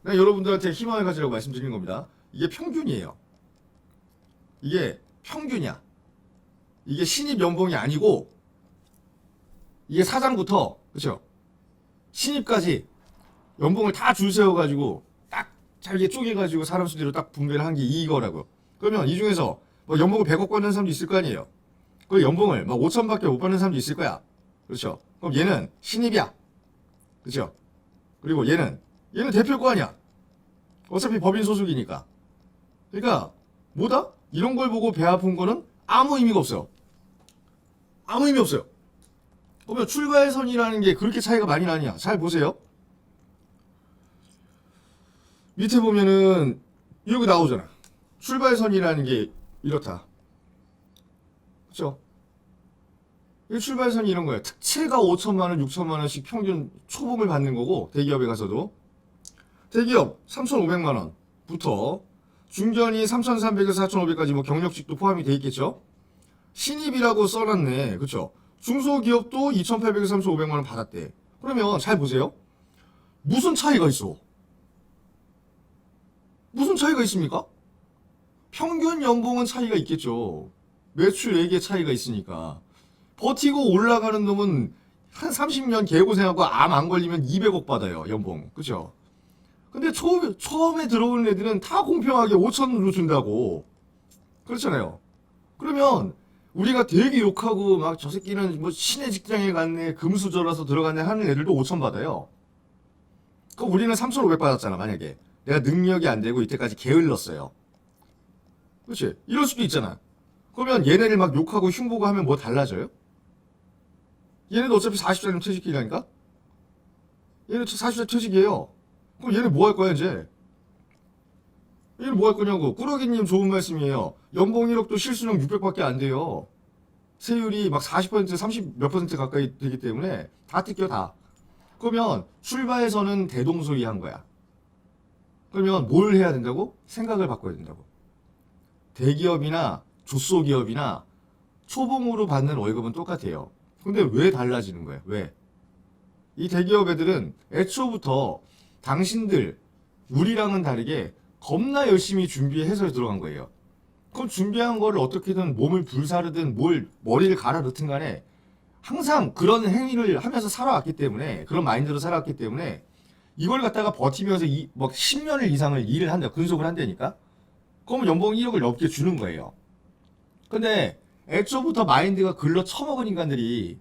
그냥 여러분들한테 희망을 가지라고 말씀드리는 겁니다. 이게 평균이에요. 이게 평균이야. 이게 신입 연봉이 아니고 이게 사장부터 그렇죠? 신입까지 연봉을 다 줄 세워가지고 딱 잘게 쪼개가지고 사람 수대로 딱 분배를 한 게 이거라고. 그러면 이 중에서 뭐 연봉을 100억 받는 사람도 있을 거 아니에요. 그 연봉을 막 5천밖에 못 받는 사람도 있을 거야. 그렇죠? 그럼 얘는 신입이야. 그렇죠? 그리고 얘는 대표일 거 아니야. 어차피 법인 소속이니까. 그러니까 뭐다? 이런 걸 보고 배 아픈 거는 아무 의미가 없어요. 아무 의미 없어요. 그러면 출발선이라는 게 그렇게 차이가 많이 나냐? 잘 보세요. 밑에 보면은 이렇게 나오잖아. 출발선이라는 게 이렇다. 그렇죠? 이 출발선이 이런 거야. 특채가 5천만 원, 6천만 원씩 평균 초봉을 받는 거고 대기업에 가서도 대기업 3,500만 원부터 중견이 3,300에서 4,500까지 뭐 경력직도 포함이 돼 있겠죠. 신입이라고 써놨네. 그쵸? 중소기업도 2,800에서 3,500만 원 받았대. 그러면 잘 보세요. 무슨 차이가 있어? 무슨 차이가 있습니까? 평균 연봉은 차이가 있겠죠. 매출액의 차이가 있으니까. 버티고 올라가는 놈은 한 30년 개고생하고 암 안 걸리면 200억 받아요. 연봉. 그쵸? 근데 처음에 들어오는 애들은 다 공평하게 5천으로 준다고. 그렇잖아요. 그러면 우리가 되게 욕하고 막 저 새끼는 뭐 신의 직장에 갔네, 금수저라서 들어갔네 하는 애들도 5천 받아요. 그럼 우리는 3,500 받았잖아, 만약에. 내가 능력이 안 되고 이때까지 게을렀어요. 그렇지? 이럴 수도 있잖아. 그러면 얘네를 막 욕하고 흉보고 하면 뭐 달라져요? 얘네도 어차피 40살이면 퇴직이라니까? 얘네 40살 퇴직이에요. 그럼 얘네 뭐 할 거야, 이제? 얘네 뭐 할 거냐고. 꾸러기님 좋은 말씀이에요. 연봉 1억도 실수령 600밖에 안 돼요. 세율이 막 40%, 30 몇 퍼센트 가까이 되기 때문에 다 뜯겨, 다. 그러면 출발에서는 대동소이한 거야. 그러면 뭘 해야 된다고? 생각을 바꿔야 된다고. 대기업이나 조소기업이나 초봉으로 받는 월급은 똑같아요. 근데 왜 달라지는 거예요? 왜? 이 대기업 애들은 애초부터 당신들, 우리랑은 다르게 겁나 열심히 준비해서 들어간 거예요. 그럼 준비한 거를 어떻게든 몸을 불사르든 머리를 갈아 넣든 간에 항상 그런 행위를 하면서 살아왔기 때문에, 그런 마인드로 살아왔기 때문에 이걸 갖다가 버티면서 막 10년을 이상을 일을 한다, 근속을 한다니까? 그러면 연봉 1억을 넘게 주는 거예요. 근데 애초부터 마인드가 글러 처먹은 인간들이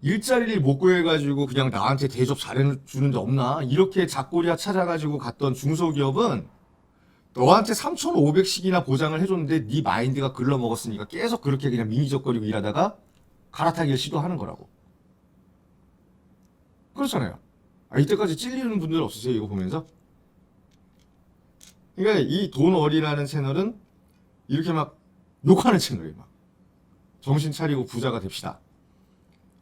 일자리를 못 구해가지고 그냥 나한테 대접 잘해주는 데 없나? 이렇게 잡고리야 찾아가지고 갔던 중소기업은 너한테 3,500씩이나 보장을 해줬는데 네 마인드가 글러 먹었으니까 계속 그렇게 그냥 미니적거리고 일하다가 갈아타기를 시도하는 거라고. 그렇잖아요. 이때까지 찔리는 분들 없으세요? 이거 보면서? 그러니까 이 돈어리라는 채널은 이렇게 막 욕하는 채널이 막 정신 차리고 부자가 됩시다.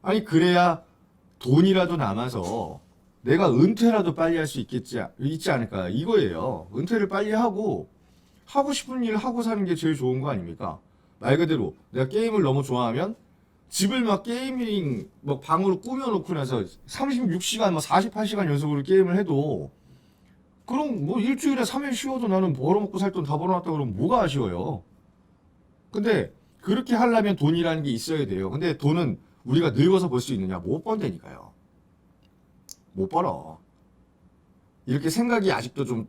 아니 그래야 돈이라도 남아서 내가 은퇴라도 빨리 할 수 있지 않을까 이거예요. 은퇴를 빨리 하고 하고 싶은 일 하고 사는 게 제일 좋은 거 아닙니까? 말 그대로 내가 게임을 너무 좋아하면 집을 막 게이밍 막 방으로 꾸며놓고 나서 36시간 막 48시간 연속으로 게임을 해도 그럼 뭐 일주일에 3일 쉬어도 나는 벌어먹고 살 돈 다 벌어놨다 그러면 뭐가 아쉬워요. 근데 그렇게 하려면 돈이라는 게 있어야 돼요. 근데 돈은 우리가 늙어서 벌 수 있느냐? 못 번다니까요. 못 벌어. 이렇게 생각이 아직도 좀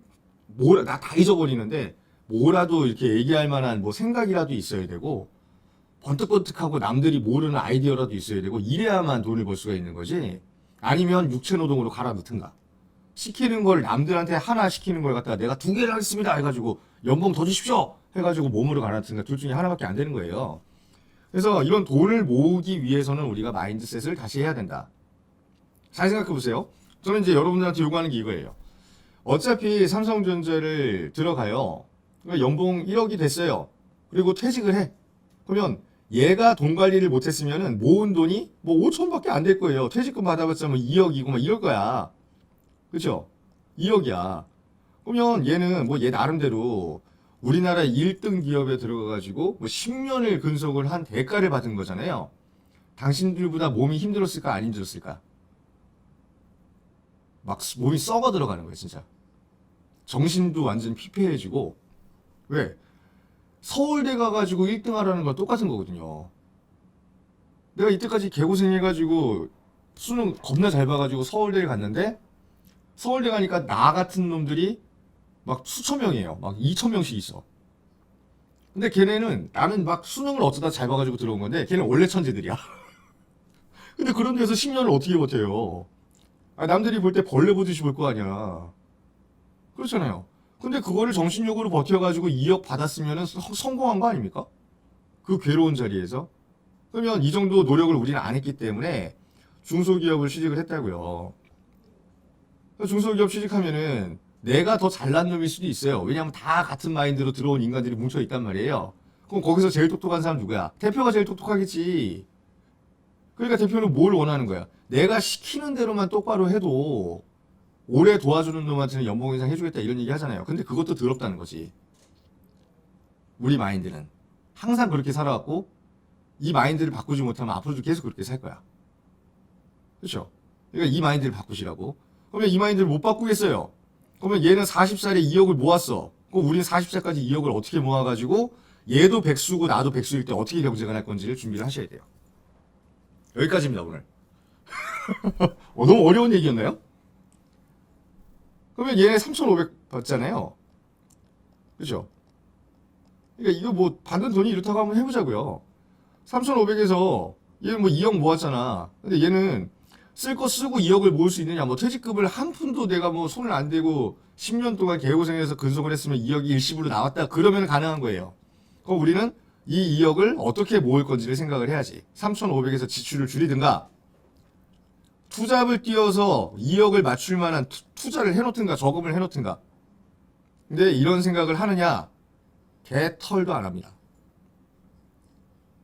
나 다 잊어버리는데 뭐라도 이렇게 얘기할 만한 뭐 생각이라도 있어야 되고 번뜩번뜩하고 남들이 모르는 아이디어라도 있어야 되고 이래야만 돈을 벌 수가 있는 거지. 아니면 육체노동으로 갈아 넣든가. 시키는 걸 남들한테 하나 시키는 걸 갖다가 내가 2개를 하겠습니다 해가지고 연봉 더 주십시오 해가지고 몸으로 갈아 넣든가. 둘 중에 하나밖에 안 되는 거예요. 그래서 이런 돈을 모으기 위해서는 우리가 마인드셋을 다시 해야 된다. 잘 생각해 보세요. 저는 이제 여러분들한테 요구하는 게 이거예요. 어차피 삼성전자를 들어가요. 그러니까 연봉 1억이 됐어요. 그리고 퇴직을 해. 그러면 얘가 돈 관리를 못했으면은 모은 돈이 뭐 5천밖에 안 될 거예요. 퇴직금 받아봤자 뭐 2억이고 막 이럴 거야. 그렇죠? 2억이야. 그러면 얘는 뭐 얘 나름대로 우리나라 1등 기업에 들어가가지고 뭐 10년을 근속을 한 대가를 받은 거잖아요. 당신들보다 몸이 힘들었을까 안 힘들었을까? 막 몸이 썩어 들어가는 거예요, 진짜. 정신도 완전 피폐해지고. 왜? 서울대 가가지고 1등 하라는 건 똑같은 거거든요. 내가 이때까지 개고생해가지고 수능 겁나 잘 봐가지고 서울대를 갔는데 서울대 가니까 나 같은 놈들이 막 수천 명이에요. 막 2천 명씩 있어. 근데 걔네는 나는 막 수능을 어쩌다 잘 봐가지고 들어온 건데 걔는 원래 천재들이야. 근데 그런 데서 10년을 어떻게 버텨요? 아, 남들이 볼 때 벌레 보듯이 볼 거 아니야. 그렇잖아요. 근데 그거를 정신력으로 버텨가지고 2억 받았으면 성공한 거 아닙니까? 그 괴로운 자리에서. 그러면 이 정도 노력을 우리는 안 했기 때문에 중소기업을 취직을 했다고요. 중소기업 취직하면은 내가 더 잘난 놈일 수도 있어요. 왜냐하면 다 같은 마인드로 들어온 인간들이 뭉쳐 있단 말이에요. 그럼 거기서 제일 똑똑한 사람 누구야? 대표가 제일 똑똑하겠지. 그러니까 대표는 뭘 원하는 거야? 내가 시키는 대로만 똑바로 해도 오래 도와주는 놈한테는 연봉 인상 해주겠다 이런 얘기 하잖아요. 근데 그것도 더럽다는 거지. 우리 마인드는 항상 그렇게 살아왔고 이 마인드를 바꾸지 못하면 앞으로도 계속 그렇게 살 거야. 그렇죠? 그러니까 이 마인드를 바꾸시라고. 그러면 이 마인드를 못 바꾸겠어요. 그러면 얘는 40살에 2억을 모았어. 그럼 우리는 40살까지 2억을 어떻게 모아가지고 얘도 백수고 나도 백수일 때 어떻게 경쟁을 할 건지를 준비를 하셔야 돼요. 여기까지입니다 오늘. 너무 어려운 얘기였나요? 그러면 얘 3,500 받잖아요. 그죠? 그러니까 이거 뭐 받는 돈이 이렇다고 한번 해보자고요. 3,500에서 얘는 뭐 2억 모았잖아. 근데 얘는 쓸 거 쓰고 2억을 모을 수 있느냐? 뭐 퇴직금을 한 푼도 내가 뭐 손을 안 대고 10년 동안 개고생해서 근속을 했으면 2억이 일시불로 나왔다. 그러면 가능한 거예요. 그럼 우리는 이 2억을 어떻게 모을 건지를 생각을 해야지. 3,500에서 지출을 줄이든가 투잡을 띄워서 2억을 맞출 만한 투자를 해놓든가 저금을 해놓든가. 근데 이런 생각을 하느냐? 개털도 안 합니다.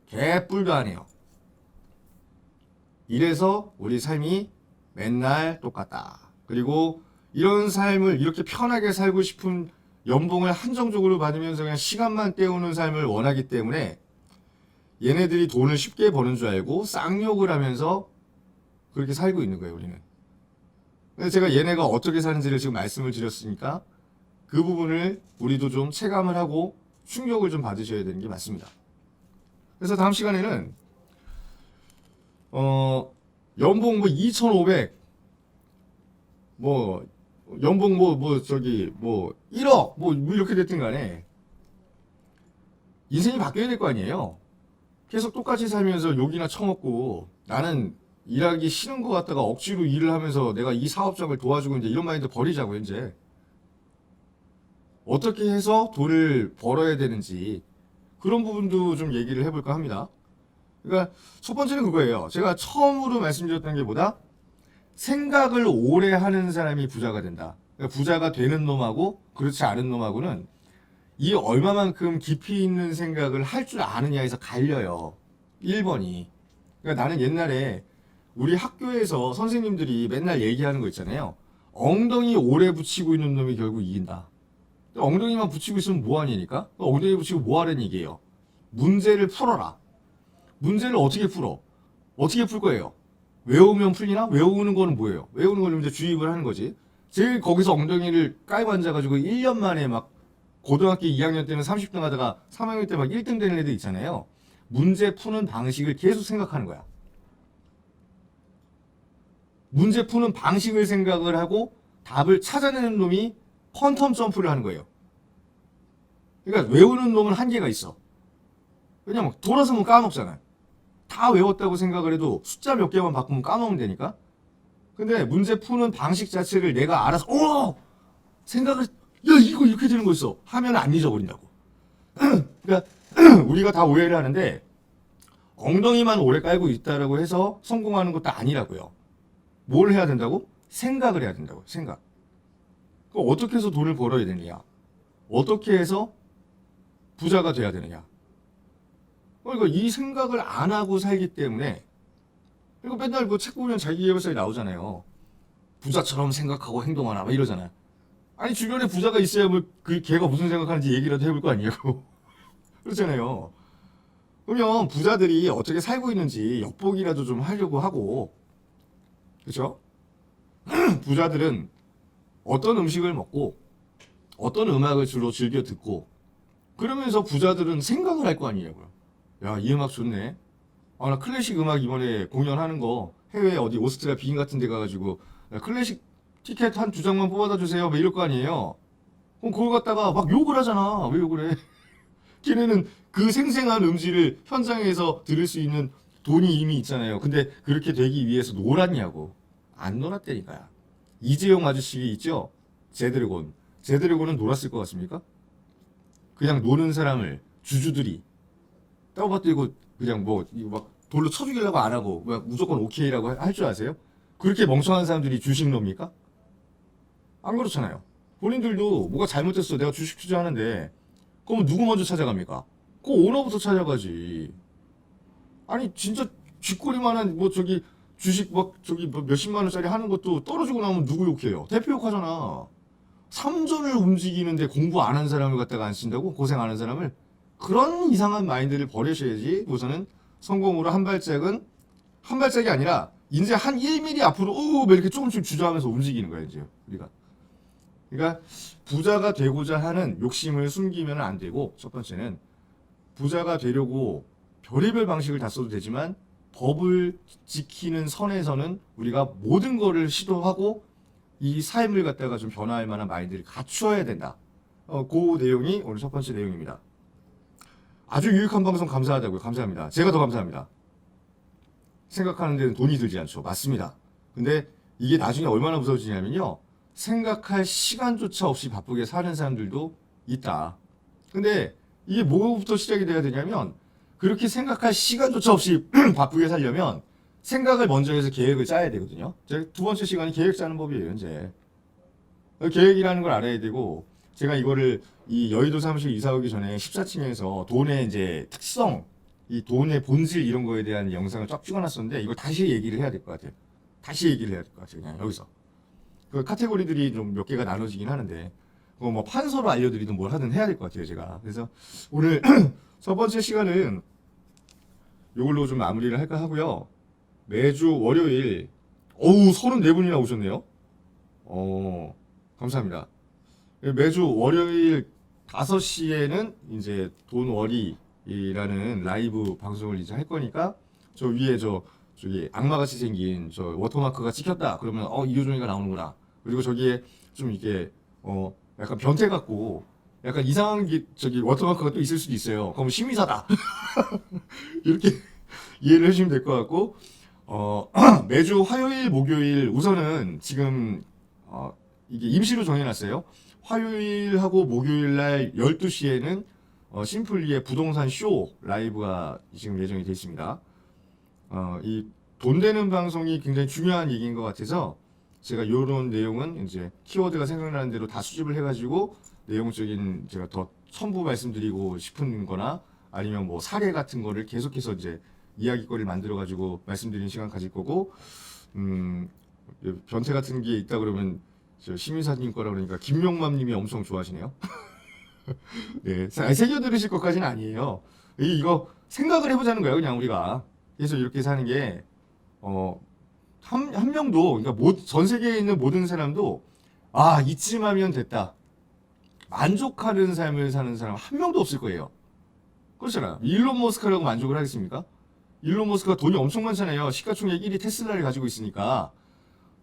개뿔도 안 해요. 이래서 우리 삶이 맨날 똑같다. 그리고 이런 삶을 이렇게 편하게 살고 싶은 연봉을 한정적으로 받으면서 그냥 시간만 때우는 삶을 원하기 때문에 얘네들이 돈을 쉽게 버는 줄 알고 쌍욕을 하면서 그렇게 살고 있는 거예요, 우리는. 그래서 제가 얘네가 어떻게 사는지를 지금 말씀을 드렸으니까 그 부분을 우리도 좀 체감을 하고 충격을 좀 받으셔야 되는 게 맞습니다. 그래서 다음 시간에는 연봉 뭐 2,500, 뭐 연봉 뭐 저기 뭐 1억 뭐 이렇게 됐든 간에 인생이 바뀌어야 될 거 아니에요. 계속 똑같이 살면서 욕이나 처먹고 나는 일하기 싫은 것 같다가 억지로 일을 하면서 내가 이 사업장을 도와주고 이제 이런 마인드 버리자고. 이제 어떻게 해서 돈을 벌어야 되는지 그런 부분도 좀 얘기를 해볼까 합니다. 그러니까 첫 번째는 그거예요. 제가 처음으로 말씀드렸던 게 뭐다? 생각을 오래 하는 사람이 부자가 된다. 그러니까 부자가 되는 놈하고 그렇지 않은 놈하고는 이 얼마만큼 깊이 있는 생각을 할 줄 아느냐에서 갈려요. 1번이. 그러니까 나는 옛날에 우리 학교에서 선생님들이 맨날 얘기하는 거 있잖아요. 엉덩이 오래 붙이고 있는 놈이 결국 이긴다. 엉덩이만 붙이고 있으면 뭐하니까? 엉덩이 붙이고 뭐하라는 얘기예요. 문제를 풀어라. 문제를 어떻게 풀어? 어떻게 풀 거예요? 외우면 풀리나? 외우는 거는 뭐예요? 외우는 거는 이제 주입을 하는 거지. 제일 거기서 엉덩이를 깔고 앉아가지고 1년 만에 막 고등학교 2학년 때는 30등 하다가 3학년 때 막 1등 되는 애들 있잖아요. 문제 푸는 방식을 계속 생각하는 거야. 문제 푸는 방식을 생각을 하고 답을 찾아내는 놈이 퀀텀 점프를 하는 거예요. 그러니까 외우는 놈은 한계가 있어. 왜냐면 돌아서면 까먹잖아. 다 외웠다고 생각을 해도 숫자 몇 개만 바꾸면 까먹으면 되니까. 근데 문제 푸는 방식 자체를 내가 알아서 생각을 야 이거 이렇게 되는 거 있어 하면 안 잊어버린다고. 그러니까 우리가 다 오해를 하는데 엉덩이만 오래 깔고 있다라고 해서 성공하는 것도 아니라고요. 뭘 해야 된다고? 생각을 해야 된다고. 생각. 그럼 어떻게 해서 돈을 벌어야 되느냐? 어떻게 해서 부자가 돼야 되느냐? 그러니까 이 생각을 안 하고 살기 때문에 그리고 맨날 그 책 보면 자기계발서에 나오잖아요. 부자처럼 생각하고 행동하나 막 이러잖아요. 아니 주변에 부자가 있어야 뭐 그 걔가 무슨 생각하는지 얘기라도 해볼 거 아니냐고. 그렇잖아요. 그러면 부자들이 어떻게 살고 있는지 엿보기라도 좀 하려고 하고 그렇죠? 부자들은 어떤 음식을 먹고 어떤 음악을 주로 즐겨 듣고 그러면서 부자들은 생각을 할 거 아니냐고요. 야, 이 음악 좋네. 아, 나 클래식 음악 이번에 공연하는 거 해외 어디 오스트리아 빈 같은 데 가가지고 야, 클래식 티켓 한 2장만 뽑아다 주세요. 막 이럴 거 아니에요. 그럼 그걸 갖다가 막 욕을 하잖아. 왜 욕을 해? 걔네는 그 생생한 음질을 현장에서 들을 수 있는 돈이 이미 있잖아요. 근데 그렇게 되기 위해서 놀았냐고. 안 놀았다니까요. 이재용 아저씨 있죠? 제드래곤. 제드래곤은 놀았을 것 같습니까? 그냥 노는 사람을 주주들이 떠받들고 그냥 뭐 이거 막 돌로 쳐 죽이려고 안 하고 뭐 무조건 오케이라고 할 줄 아세요? 그렇게 멍청한 사람들이 주식 놈입니까? 안 그렇잖아요. 본인들도 뭐가 잘못됐어. 내가 주식 투자하는데 그럼 누구 먼저 찾아갑니까? 그 오너부터 찾아가지. 아니 진짜 쥐꼬리만한 뭐 저기 주식 막 저기 뭐 몇십만 원짜리 하는 것도 떨어지고 나면 누구 욕해요? 대표 욕하잖아. 삼전을 움직이는데 공부 안 한 사람을 갖다가 안 쓴다고? 고생 안 한 사람을? 그런 이상한 마인드를 버리셔야지 우선은 성공으로 한 발짝이 아니라 이제 한 1mm 앞으로 뭐 이렇게 조금씩 주저하면서 움직이는 거야 이제 우리가. 그러니까 부자가 되고자 하는 욕심을 숨기면 안 되고 첫 번째는 부자가 되려고 별의별 방식을 다 써도 되지만 법을 지키는 선에서는 우리가 모든 거를 시도하고 이 삶을 갖다가 좀 변화할 만한 마인드를 갖추어야 된다. 그 내용이 오늘 첫 번째 내용입니다. 아주 유익한 방송 감사하다고요. 감사합니다. 제가 더 감사합니다. 생각하는 데는 돈이 들지 않죠. 맞습니다. 근데 이게 나중에 얼마나 무서워지냐면요. 생각할 시간조차 없이 바쁘게 사는 사람들도 있다. 근데 이게 뭐부터 시작이 돼야 되냐면 그렇게 생각할 시간조차 없이 바쁘게 살려면 생각을 먼저 해서 계획을 짜야 되거든요. 제 두 번째 시간이 계획 짜는 법이에요, 이제. 계획이라는 걸 알아야 되고 제가 이거를 이 여의도 사무실 이사 오기 전에 14층에서 돈의 이제 특성, 이 돈의 본질 이런 거에 대한 영상을 쫙 찍어놨었는데 이걸 다시 얘기를 해야 될 것 같아요. 다시 얘기를 해야 될 것 같아요. 그냥 여기서. 그 카테고리들이 좀 몇 개가 나눠지긴 하는데 그거 뭐 판서로 알려드리든 뭘 하든 해야 될 것 같아요, 제가. 그래서 오늘 첫 번째 시간은 이걸로 좀 마무리를 할까 하고요. 매주 월요일, 34분이나 오셨네요. 감사합니다. 매주 월요일 5시에는 이제 돈워리라는 라이브 방송을 이제 할 거니까 저 위에 저기 악마같이 생긴 저 워터마크가 찍혔다. 그러면 이효종이가 나오는구나. 그리고 저기에 좀 이렇게 약간 변태 같고 약간 이상한 게 저기 워터마크가 또 있을 수도 있어요. 그럼 심의사다. 이렇게 이해를 해주시면 될 것 같고 매주 화요일, 목요일 우선은 지금 이게 임시로 정해놨어요. 화요일하고 목요일 날 12시에는 심플리의 부동산 쇼 라이브가 지금 예정이 되어 있습니다. 이 돈 되는 방송이 굉장히 중요한 얘기인 것 같아서 제가 이런 내용은 이제 키워드가 생각나는 대로 다 수집을 해가지고 내용적인 제가 더 첨부 말씀드리고 싶은 거나 아니면 뭐 사례 같은 거를 계속해서 이제 이야기거리를 만들어 가지고 말씀드리는 시간 가질 거고, 변태 같은 게 있다 그러면 저 시민사님 거라 그러니까 김용맘님이 엄청 좋아하시네요. 네, 새겨 들으실 것까지는 아니에요. 이거 생각을 해보자는 거예요, 그냥 우리가. 그래서 이렇게 사는 게 한 명도, 그러니까 전 세계에 있는 모든 사람도 이쯤 하면 됐다, 만족하는 삶을 사는 사람 한 명도 없을 거예요. 그렇잖아요. 일론 머스크라고 만족을 하겠습니까? 일론 머스크가 돈이 엄청 많잖아요. 시가총액 1위 테슬라를 가지고 있으니까.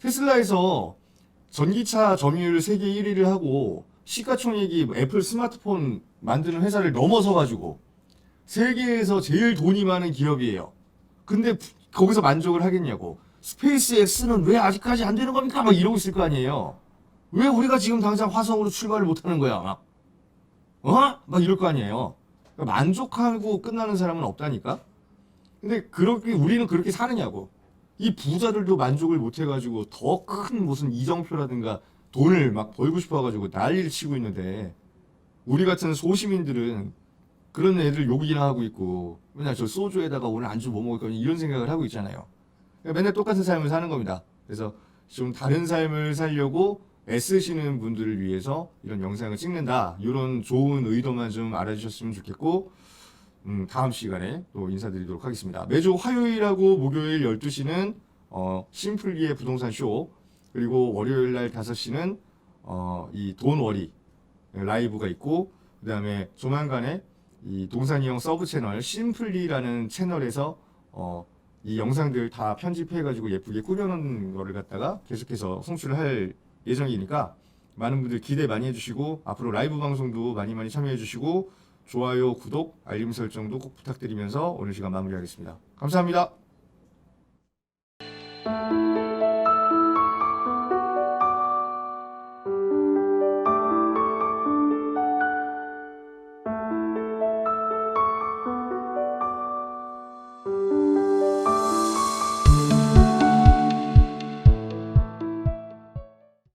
테슬라에서 전기차 점유율 세계 1위를 하고 시가총액이 애플 스마트폰 만드는 회사를 넘어서 가지고 세계에서 제일 돈이 많은 기업이에요. 근데 거기서 만족을 하겠냐고. 스페이스X는 왜 아직까지 안 되는 겁니까? 막 이러고 있을 거 아니에요. 왜 우리가 지금 당장 화성으로 출발을 못 하는 거야? 막 이럴 거 아니에요. 그러니까 만족하고 끝나는 사람은 없다니까? 근데 우리는 그렇게 사느냐고. 이 부자들도 만족을 못 해가지고 더 큰 무슨 이정표라든가 돈을 막 벌고 싶어가지고 난리를 치고 있는데, 우리 같은 소시민들은 그런 애들 욕이나 하고 있고, 맨날 저 소주에다가 오늘 안주 뭐 먹을 거니 이런 생각을 하고 있잖아요. 그러니까 맨날 똑같은 삶을 사는 겁니다. 그래서 좀 다른 삶을 살려고 애쓰시는 분들을 위해서 이런 영상을 찍는다, 이런 좋은 의도만 좀 알아주셨으면 좋겠고, 다음 시간에 또 인사드리도록 하겠습니다. 매주 화요일하고 목요일 12시는 심플리의 부동산 쇼, 그리고 월요일 날 5시는 이 돈워리 라이브가 있고, 그 다음에 조만간에 이 동산이 형 서브 채널 심플리라는 채널에서 이 영상들 다 편집해가지고 예쁘게 꾸며놓은 거를 갖다가 계속해서 송출을 할 예정이니까 많은 분들 기대 많이 해주시고, 앞으로 라이브 방송도 많이 많이 참여해주시고, 좋아요, 구독, 알림 설정도 꼭 부탁드리면서 오늘 시간 마무리하겠습니다. 감사합니다.